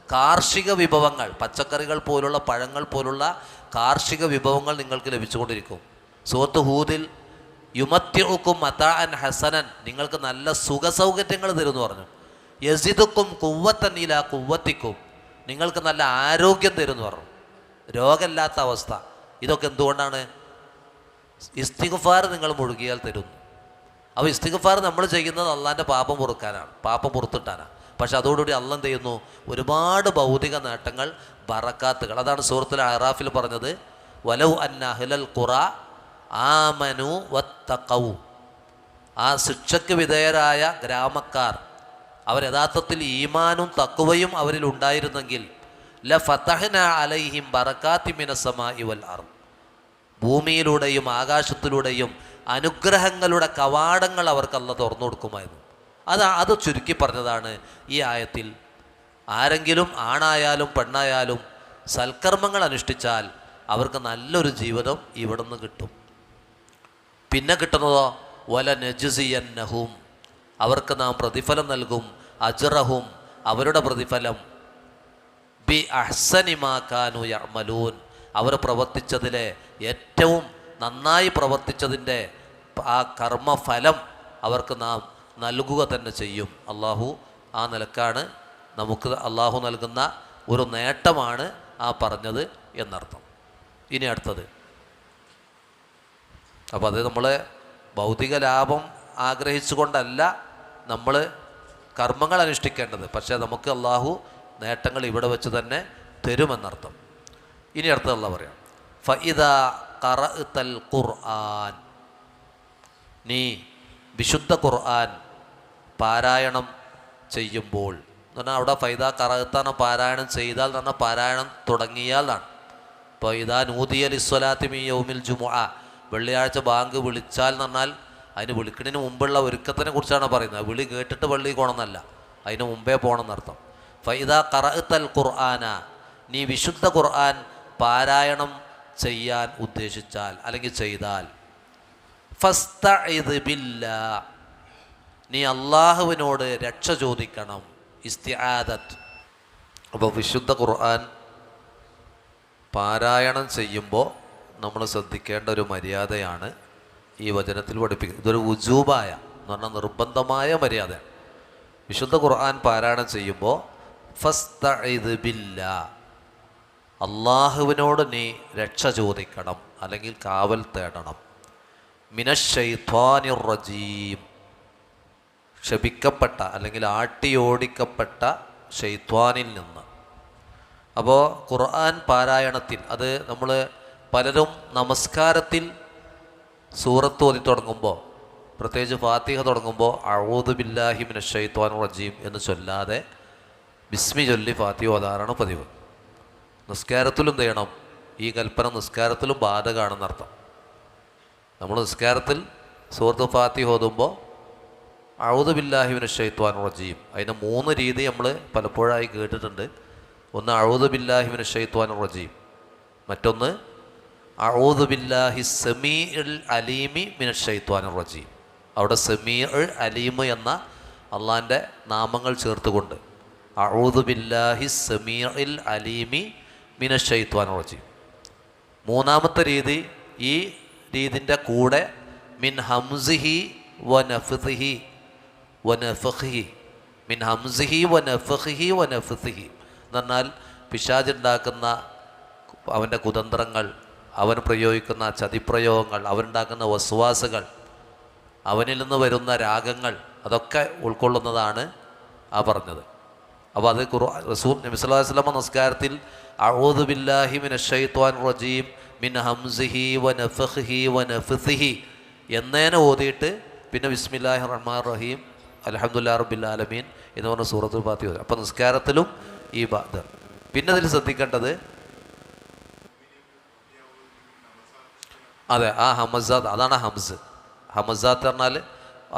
കാർഷിക വിഭവങ്ങൾ, പച്ചക്കറികൾ പോലുള്ള പഴങ്ങൾ പോലുള്ള കാർഷിക വിഭവങ്ങൾ നിങ്ങൾക്ക് ലഭിച്ചുകൊണ്ടിരിക്കും. സൂറത്ത് ഹൂദിൽ യുമത്തിഉക്കും മതാഅൻ ഹസനൻ, നിങ്ങൾക്ക് നല്ല സുഖസൗകര്യങ്ങൾ തരുമെന്ന് പറഞ്ഞു. യസിദുക്കും ഖുവ്വത്തൻ ഇലാ ഖുവ്വത്തിക്കും, നിങ്ങൾക്ക് നല്ല ആരോഗ്യം തരുമെന്ന് പറഞ്ഞു, രോഗമില്ലാത്ത അവസ്ഥ. ഇതൊക്കെ എന്തുകൊണ്ടാണ്? ഇസ്തിഗ്ഫാർ നിങ്ങൾ മുഴുകിയാൽ തരുന്നു. അപ്പോൾ ഇസ്തിഗ്ഫാർ നമ്മൾ ചെയ്യുന്നത് അള്ളാഹിൻ്റെ പാപം പൊറുക്കാനാണ്, പാപം പൊറുത്തിട്ടാനാണ്. പക്ഷെ അതോടുകൂടി അള്ളാഹ് എന്ത് ചെയ്യുന്നു? ഒരുപാട് ഭൗതിക നേട്ടങ്ങൾ, ബറക്കാത്തുകൾ. അതാണ് സൂറത്തുൽ അറാഫിൽ പറഞ്ഞത്, വലൗ അന്ന അഹ്ലൽ ഖുറ ആമനു വത്തഖൗ, ആ ശിക്ഷയ്ക്ക് വിധേയരായ ഗ്രാമക്കാർ അവർ യഥാർത്ഥത്തിൽ ഈമാനും തഖ്വയും അവരിൽ ഉണ്ടായിരുന്നെങ്കിൽ ലഫതഹ്ന അലൈഹിം ബറകാത്തി മിനസ് സമാഇ വൽ അർദ്, ഭൂമിയിലൂടെയും ആകാശത്തിലൂടെയും അനുഗ്രഹങ്ങളുടെ കവാടങ്ങൾ അവർക്ക് അല്ലാഹു തുറന്നു കൊടുക്കുമായിരുന്നു. അത് ചുരുക്കി പറഞ്ഞതാണ് ഈ ആയത്തിൽ. ആരെങ്കിലും ആണായാലും പെണ്ണായാലും സൽക്കർമ്മങ്ങൾ അനുഷ്ഠിച്ചാൽ അവർക്ക് നല്ലൊരു ജീവിതം ഇവിടുന്ന് കിട്ടും. പിന്നെ കിട്ടുന്നതോ വല നജ്സിയന്നഹും, അവർക്ക് നാം പ്രതിഫലം നൽകും, അജ്റഹും, അവരുടെ പ്രതിഫലം, ബി അഹ്സനി മാ കാനൂ യഅമലൂൻ, അവർ പ്രവർത്തിച്ചതിലെ ഏറ്റവും നന്നായി പ്രവർത്തിച്ചതിൻ്റെ ആ കർമ്മഫലം അവർക്ക് നാം നൽകുക തന്നെ ചെയ്യും. അള്ളാഹു ആ നിലക്കാണ് നമുക്ക് അള്ളാഹു നൽകുന്ന ഒരു നേട്ടമാണ് ആ പറഞ്ഞത് എന്നർത്ഥം. ഇനി അടുത്തത്, അപ്പോൾ അത് നമ്മൾ ഭൗതിക ലാഭം ആഗ്രഹിച്ചുകൊണ്ടല്ല നമ്മൾ കർമ്മങ്ങൾ അനുഷ്ഠിക്കേണ്ടത്, പക്ഷേ നമുക്ക് അള്ളാഹു നേട്ടങ്ങൾ ഇവിടെ വെച്ച് തന്നെ തരുമെന്നർത്ഥം. ഇനി അടുത്തതല്ല പറയാം, ഫഇദാ ഖറഅതൽ ഖുർആൻ, നീ വിശുദ്ധ ഖുർആൻ പാരായണം ചെയ്യുമ്പോൾ എന്ന് പറഞ്ഞാൽ അവിടെ ഫൈദാ ഖറഅത പാരായണം ചെയ്താൽ എന്ന് പറഞ്ഞാൽ പാരായണം തുടങ്ങിയാലാണ്. ഇപ്പോൾ ഇദാ നൂദിയ ലിസ്വലാത്തി മിൻ യൗമിൽ ജുമുഅ, വെള്ളിയാഴ്ച ബാങ്ക് വിളിച്ചാൽ എന്ന് പറഞ്ഞാൽ അതിന് വിളിക്കുന്നതിന് മുമ്പുള്ള ഒരുക്കത്തിനെ കുറിച്ചാണ് പറയുന്നത്. വിളി കേട്ടിട്ട് പള്ളി പോകണമെന്നല്ല, അതിന് മുമ്പേ പോകണമെന്നർത്ഥം. ഫഇദാ ഖറഅതൽ ഖുർആന, നീ വിശുദ്ധ ഖുർആൻ പാരായണം ചെയ്യാൻ ഉദ്ദേശിച്ചാൽ അല്ലെങ്കിൽ ചെയ്താൽ, ഫസ്തഇദ് ബില്ലാഹ്, നീ അള്ളാഹുവിനോട് രക്ഷ ചോദിക്കണം, ഇസ്തിആദത്ത്. അപ്പോൾ വിശുദ്ധ ഖുർആൻ പാരായണം ചെയ്യുമ്പോൾ നമ്മൾ ശ്രദ്ധിക്കേണ്ട ഒരു മര്യാദയാണ് ഈ വചനത്തിൽ പഠിപ്പിക്കുന്നത്. ഇതൊരു വുജൂബായ എന്ന് പറഞ്ഞാൽ നിർബന്ധമായ മര്യാദയാണ്. വിശുദ്ധ ഖുർആൻ പാരായണം ചെയ്യുമ്പോൾ ഫസ്തഇദ് ബില്ലാഹ്, അള്ളാഹുവിനോട് നീ രക്ഷ ചോദിക്കണം അല്ലെങ്കിൽ കാവൽ തേടണം. മിനശ്ശൈത്വാനിർ റജീം, ശപിക്കപ്പെട്ട അല്ലെങ്കിൽ ആട്ടിയോടിക്കപ്പെട്ട ശൈത്വാനിൽ നിന്ന്. അപ്പോൾ ഖുർആൻ പാരായണത്തിൽ അത് നമ്മൾ പലരും നമസ്കാരത്തിൽ സൂറത്ത് ഓതി തുടങ്ങുമ്പോൾ, പ്രത്യേകിച്ച് ഫാത്തിഹ തുടങ്ങുമ്പോൾ അഊദു ബില്ലാഹി മിനശ് ശൈത്വാനിർ റജീം എന്ന് ചൊല്ലാതെ ബിസ്മി ചൊല്ലി ഫാത്തിഹ ഓതാറാണ് പതിവ്. നിസ്കാരത്തിലും ചെയ്യണം ഈ കൽപ്പന, നിസ്കാരത്തിലും ബാധകമാണെന്നർത്ഥം. നമ്മൾ നിസ്കാരത്തിൽ സൂറത്ത് ഫാത്തിഹ ഓതുമ്പോൾ അഊദു ബില്ലാഹി മിനശ് ശൈത്വാനിർ റജീം, അതിന് 3 രീതി നമ്മൾ പലപ്പോഴായി കേട്ടിട്ടുണ്ട്. ഒന്ന് അഊദു ബില്ലാഹി മിനശ് ശൈത്വാനിർ റജീം, മറ്റൊന്ന് അഊദു ബില്ലാഹി സമീഉൽ അലീമി മിനശ് ശൈത്വാനിർ റജീം. അവിടെ സമീഉൽ അലീം എന്ന അള്ളാഹിൻ്റെ നാമങ്ങൾ ചേർത്തുകൊണ്ട് അഊദു ബില്ലാഹി സമീഉൽ അലീമി മിനശ് ശൈത്വാനിർ റജീം. മൂന്നാമത്തെ രീതി, ഈ രീതിൻ്റെ കൂടെ മിൻ ഹംസിഹി വനഫ്സിഹി വനഫഖിഹി, മിൻ ഹംസിഹി വനഫഖിഹി വനഫ്സിഹി എന്ന് പറഞ്ഞാൽ പിശാചുണ്ടാക്കുന്ന അവൻ്റെ കുതന്ത്രങ്ങൾ, അവൻ പ്രയോഗിക്കുന്ന ചതിപ്രയോഗങ്ങൾ, അവനുണ്ടാക്കുന്ന വസ്വാസുകൾ, അവനിൽ നിന്ന് വരുന്ന രാഗങ്ങൾ, അതൊക്കെ ഉൾക്കൊള്ളുന്നതാണ് ആ പറഞ്ഞത്. അപ്പോൾ അത് റസൂൽ നബി സല്ലല്ലാഹു അലൈഹി വസല്ലം നമസ്കാരത്തിൽ അഊദു ബില്ലാഹി മിനശ് ശൈത്വാനിർ റജീം മിൻ ഹംസിഹി വനഫഖിഹി വനഫ്സിഹി എന്നേനെ ഓതിയിട്ട് പിന്നെ ബിസ്മില്ലാഹിർ റഹ്മാനിർ റഹീം അൽഹംദുലില്ലാഹി റബ്ബിൽ ആലമീൻ എന്ന് പറഞ്ഞ സൂറത്തുൽ ഫാത്തിഹ ഓതി. അപ്പോൾ നിസ്കാരത്തിലും ഈ ഇത്. പിന്നെ അതിൽ ശ്രദ്ധിക്കേണ്ടത്, അതെ ആ ഹമസാത്ത്, അതാണ് ഹംസ്. ഹമസാത്ത് പറഞ്ഞാൽ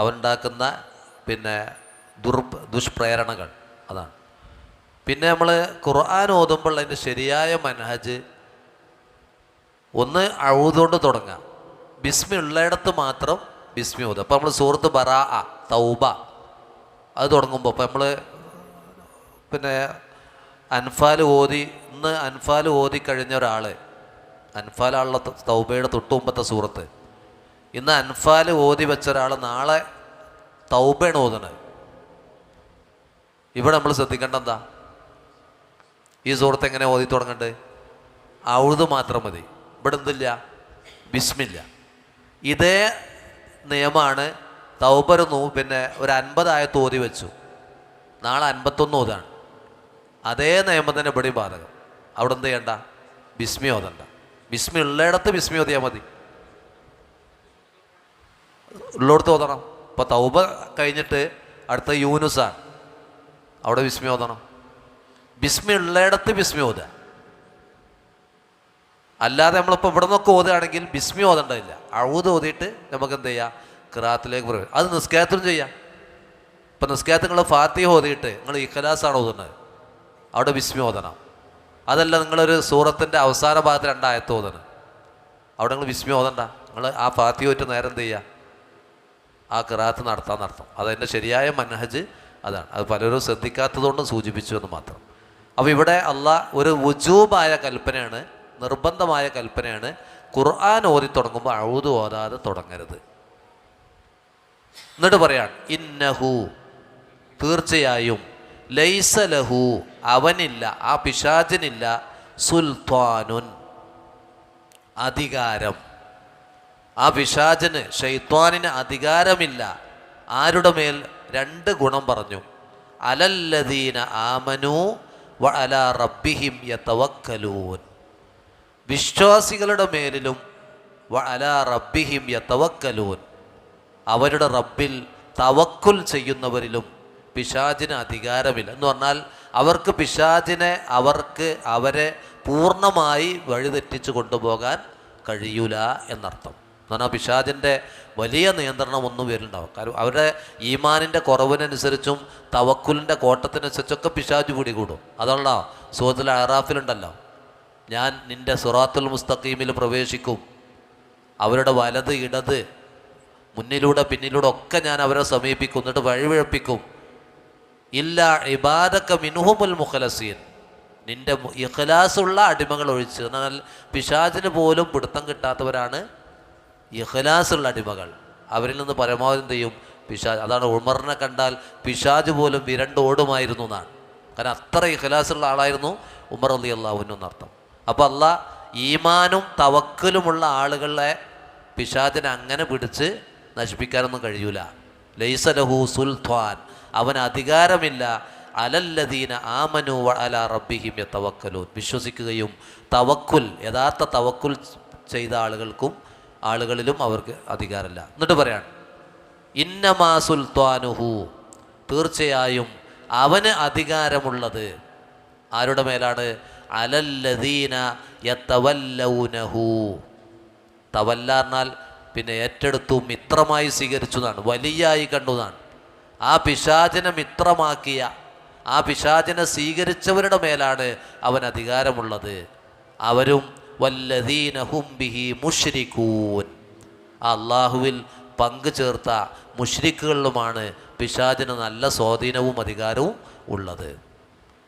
അവനുണ്ടാക്കുന്ന പിന്നെ ദുഷ്പ്രേരണകൾ, അതാണ്. പിന്നെ നമ്മൾ ഖുർആൻ ഓതുമ്പോൾ അതിൻ്റെ ശരിയായ മനഹജ് ഒന്ന് അഊദുകൊണ്ട് തുടങ്ങാം, ബിസ്മി ഉള്ളയിടത്ത് മാത്രം ബിസ്മി ഓതുക. അപ്പോൾ നമ്മൾ സൂറത്ത് ബറാഅ, തൗബ അത് തുടങ്ങുമ്പോൾ ഇപ്പോൾ നമ്മൾ പിന്നെ അൻഫാൽ ഓതി, ഇന്ന് അൻഫാൽ ഓതി കഴിഞ്ഞ ഒരാൾ, അൻഫാലുള്ള തൗബയുടെ തൊട്ട് മുമ്പത്തെ സൂറത്ത്, ഇന്ന് അൻഫാൽ ഓതി വെച്ച ഒരാൾ നാളെ തൗബയാണ് ഓതുന്നത്. ഇവിടെ നമ്മൾ ശ്രദ്ധിക്കേണ്ട എന്താ, ഈ സൂറത്ത് എങ്ങനെ ഓതി തുടങ്ങണ്ടേ? ഔദ് മാത്രം മതി. ഇവിടെ എന്തില്ല, ബിസ്മില്ല. ഇതേ നിയമമാണ് തൗബ പിന്നെ ഒരു 50 ആയത്ത് ഓതി വെച്ചു, നാളെ 51 ഓതാണ്. അതേ നിയമം തന്നെ ഇവിടെ ബാധകം. അവിടെ എന്ത് ചെയ്യണ്ട, ബിസ്മി ഓതണ്ട. ബിസ്മി ഉള്ളയിടത്ത് ബിസ്മി ഓതിയാൽ മതി. ഉള്ളിടത്ത് ഓതണം. ഇപ്പോൾ തൗബ കഴിഞ്ഞിട്ട് അടുത്ത യൂനുസാണ്, അവിടെ ബിസ്മി ഓതണം. ബിസ്മി ഉള്ളയിടത്ത് ബിസ്മി ഓതുക. അല്ലാതെ നമ്മളിപ്പോൾ ഇവിടെ നിന്നൊക്കെ ഓതുകയാണെങ്കിൽ ബിസ്മി ഓതേണ്ടതില്ല. അഊദ് ഓതിയിട്ട് നമുക്ക് എന്ത് ചെയ്യാം, ഖിറാഅത്തിലേക്ക് പ്രവേശിക്കാം. അത് നിസ്കാരത്തിലും ചെയ്യാം. ഇപ്പം നിസ്കാരത്തിൽ നിങ്ങൾ ഫാത്തിഹ ഓതിയിട്ട് നിങ്ങൾ ഇഖ്ലാസാണ് ഓതുന്നത്, അവിടെ ബിസ്മി ഓതണം. അതല്ല നിങ്ങളൊരു സൂറത്തിൻ്റെ അവസാന ഭാഗത്ത് 2 ആയത്ത് ഓതണം, അവിടെ നിങ്ങൾ ബിസ്മി ഓതണ്ട. നിങ്ങൾ ആ ഫാത്തിഹ ഓറ്റ് നേരം എന്ത് ചെയ്യുക, ആ ഖിറാഅത്ത് നടത്താൻ. അതതിൻ്റെ ശരിയായ മനഹജ് അതാണ്. അത് പലരും ശ്രദ്ധിക്കാത്തതുകൊണ്ടും സൂചിപ്പിച്ചു എന്ന് മാത്രം. അപ്പോൾ ഇവിടെ അള്ളാഹ് ഒരു വുജൂബായ കൽപ്പനയാണ്, നിർബന്ധമായ കൽപ്പനയാണ്. ഖുർആൻ ഓതി തുടങ്ങുമ്പോൾ അഊദ് ഓതാതെ തുടങ്ങരുത്. എന്നിട്ട് പറയാണ് ഇന്നഹു, തീർച്ചയായും, ലൈസ ലഹു, അവനില്ല, ആ പിശാചിനില്ല, സുൽത്താനുൻ, അധികാരം. ആ പിശാചിന്, ശൈത്വാനിന് അധികാരമില്ല. ആരുടെ മേൽ? 2 ഗുണം പറഞ്ഞു. അലല്ലദീന ആമനു വ അലാ റബ്ബിഹിം യതവക്കലൂൻ, വിശ്വാസികളുടെ മേലിലും വ അലാ റബ്ബിഹിം യതവക്കലൂൻ, അവരുടെ റബ്ബിൽ തവക്കുൽ ചെയ്യുന്നവരിലും പിശാചിന് അധികാരമില്ല. എന്ന് പറഞ്ഞാൽ അവർക്ക് പിശാചിനെ അവരെ പൂർണ്ണമായി വഴിതെറ്റിച്ച് കൊണ്ടുപോകാൻ കഴിയൂല എന്നർത്ഥം. എന്ന് പറഞ്ഞാൽ പിശാചിൻ്റെ വലിയ നിയന്ത്രണമൊന്നും വരുന്നുണ്ടാവും. കാരണം അവരുടെ ഈമാനിൻ്റെ കുറവിനനുസരിച്ചും തവക്കുലിൻ്റെ കോട്ടത്തിനനുസരിച്ചൊക്കെ പിശാച് പിടികൂടും. അതുള്ള സൂറത്തുൽ അറാഫിലുണ്ടല്ലോ, ഞാൻ നിൻ്റെ സിറാത്തുൽ മുസ്തഖീമിൽ പ്രവേശിക്കും, അവരുടെ വലത് ഇടത് മുന്നിലൂടെ പിന്നിലൂടെ ഒക്കെ ഞാൻ അവരെ സമീപിക്കും, എന്നിട്ട് വഴിപിഴപ്പിക്കും. ഇല്ല ഇബാദക മിൻഹുമുൽ മുഖലസീൻ, നിൻ്റെ ഇഖ്ലാസുള്ള അടിമകൾ ഒഴിച്ച്. എന്നാൽ പിശാചിന് പോലും പിടുത്തം കിട്ടാത്തവരാണ് ഇഖ്ലാസുള്ള അടിമകൾ. അവരിൽ നിന്ന് പരമാവധി എന്ത് ചെയ്യും, പിശാച്. അതാണ് ഉമറിനെ കണ്ടാൽ പിശാച് പോലും വിരണ്ടോടുമായിരുന്നു എന്നാണ്. കാരണം അത്ര ഇഖ്ലാസുള്ള ആളായിരുന്നു ഉമർ റളിയല്ലാഹു അൻഹു എന്നർത്ഥം. അപ്പോൾ അള്ളാഹ് ഈമാനും തവക്കലുമുള്ള ആളുകളെ പിശാചിനെ അങ്ങനെ പിടിച്ച് നശിപ്പിക്കാനൊന്നും കഴിയൂല. ലൈസ ലഹു സുൽത്താൻ, അവന് അധികാരമില്ല. അലല്ലദീന ആമനു വ അലാ റബ്ബിഹിം യതവക്കലൂൻ, വിശ്വസിക്കുകയും തവക്കുൽ, യഥാർത്ഥ തവക്കുൽ ചെയ്ത ആളുകളിലും അവർക്ക് അധികാരമില്ല. എന്നിട്ട് പറയാണ് ഇന്നമാ സുൽത്താനുഹു, തീർച്ചയായും അവന് അധികാരമുള്ളത് ആരുടെ മേലാണ്? അലല്ലദീന യതവല്ലൗനഹു. തവല്ല പറഞ്ഞാൽ പിന്നെ ഏറ്റെടുത്തു, മിത്രമായി സ്വീകരിച്ചു എന്നാണ്, വലിയായി കണ്ടു എന്നാണ്. ആ പിശാചിനെ മിത്രമാക്കിയ, ആ പിശാചിനെ സ്വീകരിച്ചവരുടെ മേലാണ് അവൻ അധികാരമുള്ളത്. അവരും വല്ലദീന ഹും ബിഹി മുശ്രികൂൻ, ആ അള്ളാഹുവിൽ പങ്കു ചേർത്ത മുശ്രിക്കുകളിലുമാണ് പിശാചിന് നല്ല സ്വാധീനവും അധികാരവും ഉള്ളത്.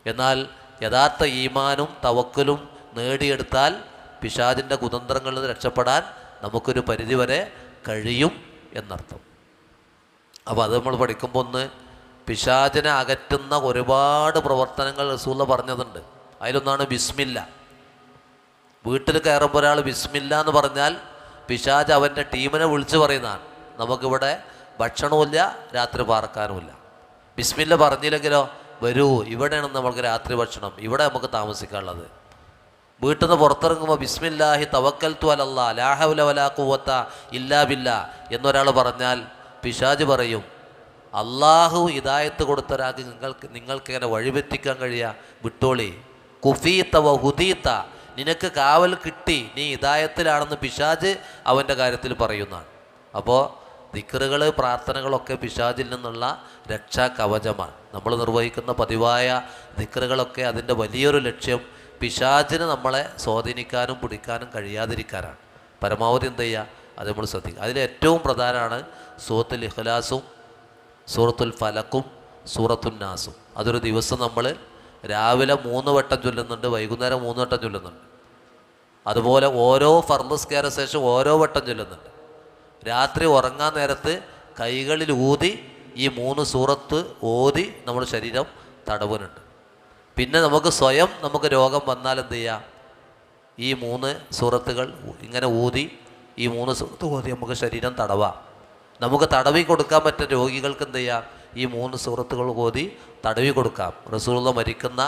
എന്നാൽ യഥാർത്ഥ ഈമാനും തവക്കലും നേടിയെടുത്താൽ പിശാചിൻ്റെ കുതന്ത്രങ്ങളിൽ നിന്ന് രക്ഷപ്പെടാൻ നമുക്കൊരു പരിധിവരെ കഴിയും എന്നർത്ഥം. അപ്പോൾ അത് നമ്മൾ പഠിക്കുമ്പോൾ ഒന്ന് പിശാചിനെ അകറ്റുന്ന ഒരുപാട് പ്രവർത്തനങ്ങൾ റസൂൽ പറഞ്ഞതുണ്ട്. അതിലൊന്നാണ് ബിസ്മില്ല. വീട്ടിൽ കയറുമ്പോൾ ഒരാൾ ബിസ്മില്ല എന്ന് പറഞ്ഞാൽ പിശാച് അവൻ്റെ ടീമിനെ വിളിച്ചു പറയുന്നതാണ്, നമുക്കിവിടെ ഭക്ഷണവുമില്ല, രാത്രി പാർക്കാനുമില്ല. ബിസ്മില്ല പറഞ്ഞില്ലെങ്കിലോ, വരൂ, ഇവിടെയാണ് നമുക്ക് രാത്രി ഭക്ഷണം, ഇവിടെ നമുക്ക് താമസിക്കാനുള്ളത്. വീട്ടിൽ നിന്ന് പുറത്തിറങ്ങുമ്പോൾ ബിസ്മില്ലാഹി തവക്കൽതു അലല്ലാഹ് ലാ ഹൗല വലാ ഖുവത ഇല്ലാ ബില്ലാ എന്നൊരാൾ പറഞ്ഞാൽ പിശാച് പറയും, അള്ളാഹു ഹിദായത്ത് കൊടുത്ത ഒരാൾക്ക് നിങ്ങൾക്ക് ഇങ്ങനെ വഴിപെറ്റിക്കാൻ കഴിയുക, വിട്ടോളി. കുഫീത്ത വ ഹുദീത്ത, നിനക്ക് കാവൽ കിട്ടി, നീ ഹിദായത്തിലാണെന്ന് പിശാച് അവൻ്റെ കാര്യത്തിൽ പറയുന്നതാണ്. അപ്പോൾ ദിക്റുകൾ, പ്രാർത്ഥനകളൊക്കെ പിശാചിൽ നിന്നുള്ള രക്ഷാ കവചമാണ്. നമ്മൾ നിർവഹിക്കുന്ന പതിവായ ദിക്റുകളൊക്കെ അതിൻ്റെ വലിയൊരു ലക്ഷ്യം പിശാചിന് നമ്മളെ സ്വാധീനിക്കാനും പിടിക്കാനും കഴിയാതിരിക്കാനാണ്. പരമാവധി എന്ത് ചെയ്യുക, അത് നമ്മൾ ശ്രദ്ധിക്കുക. അതിൽ ഏറ്റവും പ്രധാനമാണ് സൂറത്തുൽ ഇഖ്ലാസും സൂറത്തുൽ ഫലക്കും സൂറത്തുൻ നാസും. അതൊരു ദിവസം നമ്മൾ രാവിലെ 3 വട്ടം ചൊല്ലുന്നുണ്ട്, വൈകുന്നേരം 3 വട്ടം ചൊല്ലുന്നുണ്ട്. അതുപോലെ ഓരോ ഫർദ് നിസ്കാര ശേഷം ഓരോ വട്ടം ചൊല്ലുന്നുണ്ട്. രാത്രി ഉറങ്ങാൻ നേരത്ത് കൈകളിൽ ഊതി ഈ 3 സൂറത്ത് ഓതി നമ്മുടെ ശരീരം തടവുന്നുണ്ട്. പിന്നെ നമുക്ക് രോഗം വന്നാൽ എന്ത് ചെയ്യാം, ഈ 3 സൂറത്തുകൾ ഇങ്ങനെ ഊതി, ഈ 3 സൂറത്ത് ഓതി നമുക്ക് ശരീരം തടവാം. നമുക്ക് തടവി കൊടുക്കാൻ പറ്റുന്ന രോഗികൾക്ക് എന്ത് ചെയ്യാം, ഈ 3 സൂറത്തുകൾ ഓതി തടവി കൊടുക്കാം. റസൂലുള്ള മരിക്കുന്ന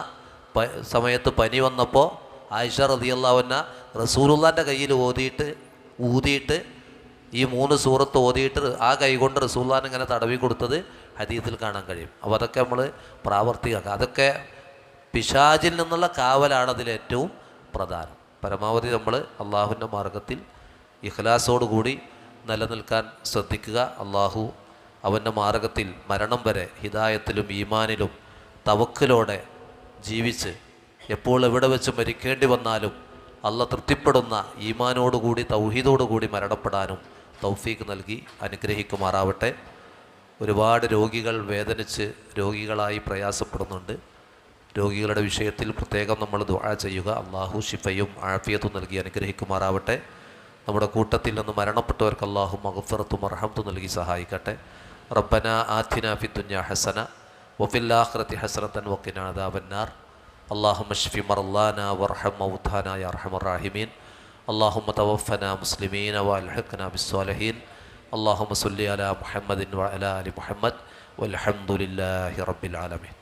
സമയത്ത് പനി വന്നപ്പോൾ ആയിഷ റളിയല്ലാഹു അൻഹ റസൂലുള്ളാൻ്റെ കയ്യിൽ ഊതിയിട്ട് ഈ 3 സൂറത്ത് ഓതിയിട്ട് ആ കൈകൊണ്ട് റസൂലുള്ളാഹിനെ ഇങ്ങനെ തടവി കൊടുത്തത് ഹദീസിൽ കാണാൻ കഴിയും. അപ്പോൾ അതൊക്കെ നമ്മൾ പ്രാവർത്തികമാക്കുക. അതൊക്കെ പിശാചിൽ നിന്നുള്ള കാവലാണ് അതിലേറ്റവും പ്രധാനം. പരമാവധി നമ്മൾ അള്ളാഹുവിൻ്റെ മാർഗത്തിൽ ഇഖ്ലാസോടുകൂടി നിലനിൽക്കാൻ ശ്രദ്ധിക്കുക. അള്ളാഹു അവൻ്റെ മാർഗത്തിൽ മരണം വരെ ഹിദായത്തിലും ഈമാനിലും തവക്കലോടെ ജീവിച്ച് എപ്പോൾ എവിടെ വെച്ച് മരിക്കേണ്ടി വന്നാലും അള്ളാഹ് തൃപ്തിപ്പെടുന്ന ഈമാനോടുകൂടി തൗഹീദോടുകൂടി മരണപ്പെടാനും തൗഫീഖ് നൽകി അനുഗ്രഹിക്കുമാറാവട്ടെ. ഒരുപാട് രോഗികൾ വേദനിച്ച് രോഗികളായി പ്രയാസപ്പെടുന്നുണ്ട്. രോഗികളുടെ വിഷയത്തിൽ പ്രത്യേകം നമ്മൾ ദുആ ചെയ്യുക. അള്ളാഹു ശിഫയും ആഫിയത്തും നൽകി അനുഗ്രഹിക്കുമാറാവട്ടെ. നമ്മുടെ കൂട്ടത്തിൽ നിന്ന് മരണപ്പെട്ടവർക്ക് അള്ളാഹു മഗ്ഫിറത്തും മർഹമത്തും നൽകി സഹായിക്കട്ടെ. റബ്ബന ആതിനാ ഫിദ്ദുനിയ ഹസന വഫിൽ ആഖിറതി ഹസനതൻ വഖിനാ അദാബന്നാർ. اللهم اشف مرضانا وارحم موتانا يا ارحم الراحمين. اللهم توفنا مسلمين والحقنا بالصالحين. اللهم صل على محمد وعلى ال محمد والحمد لله رب العالمين.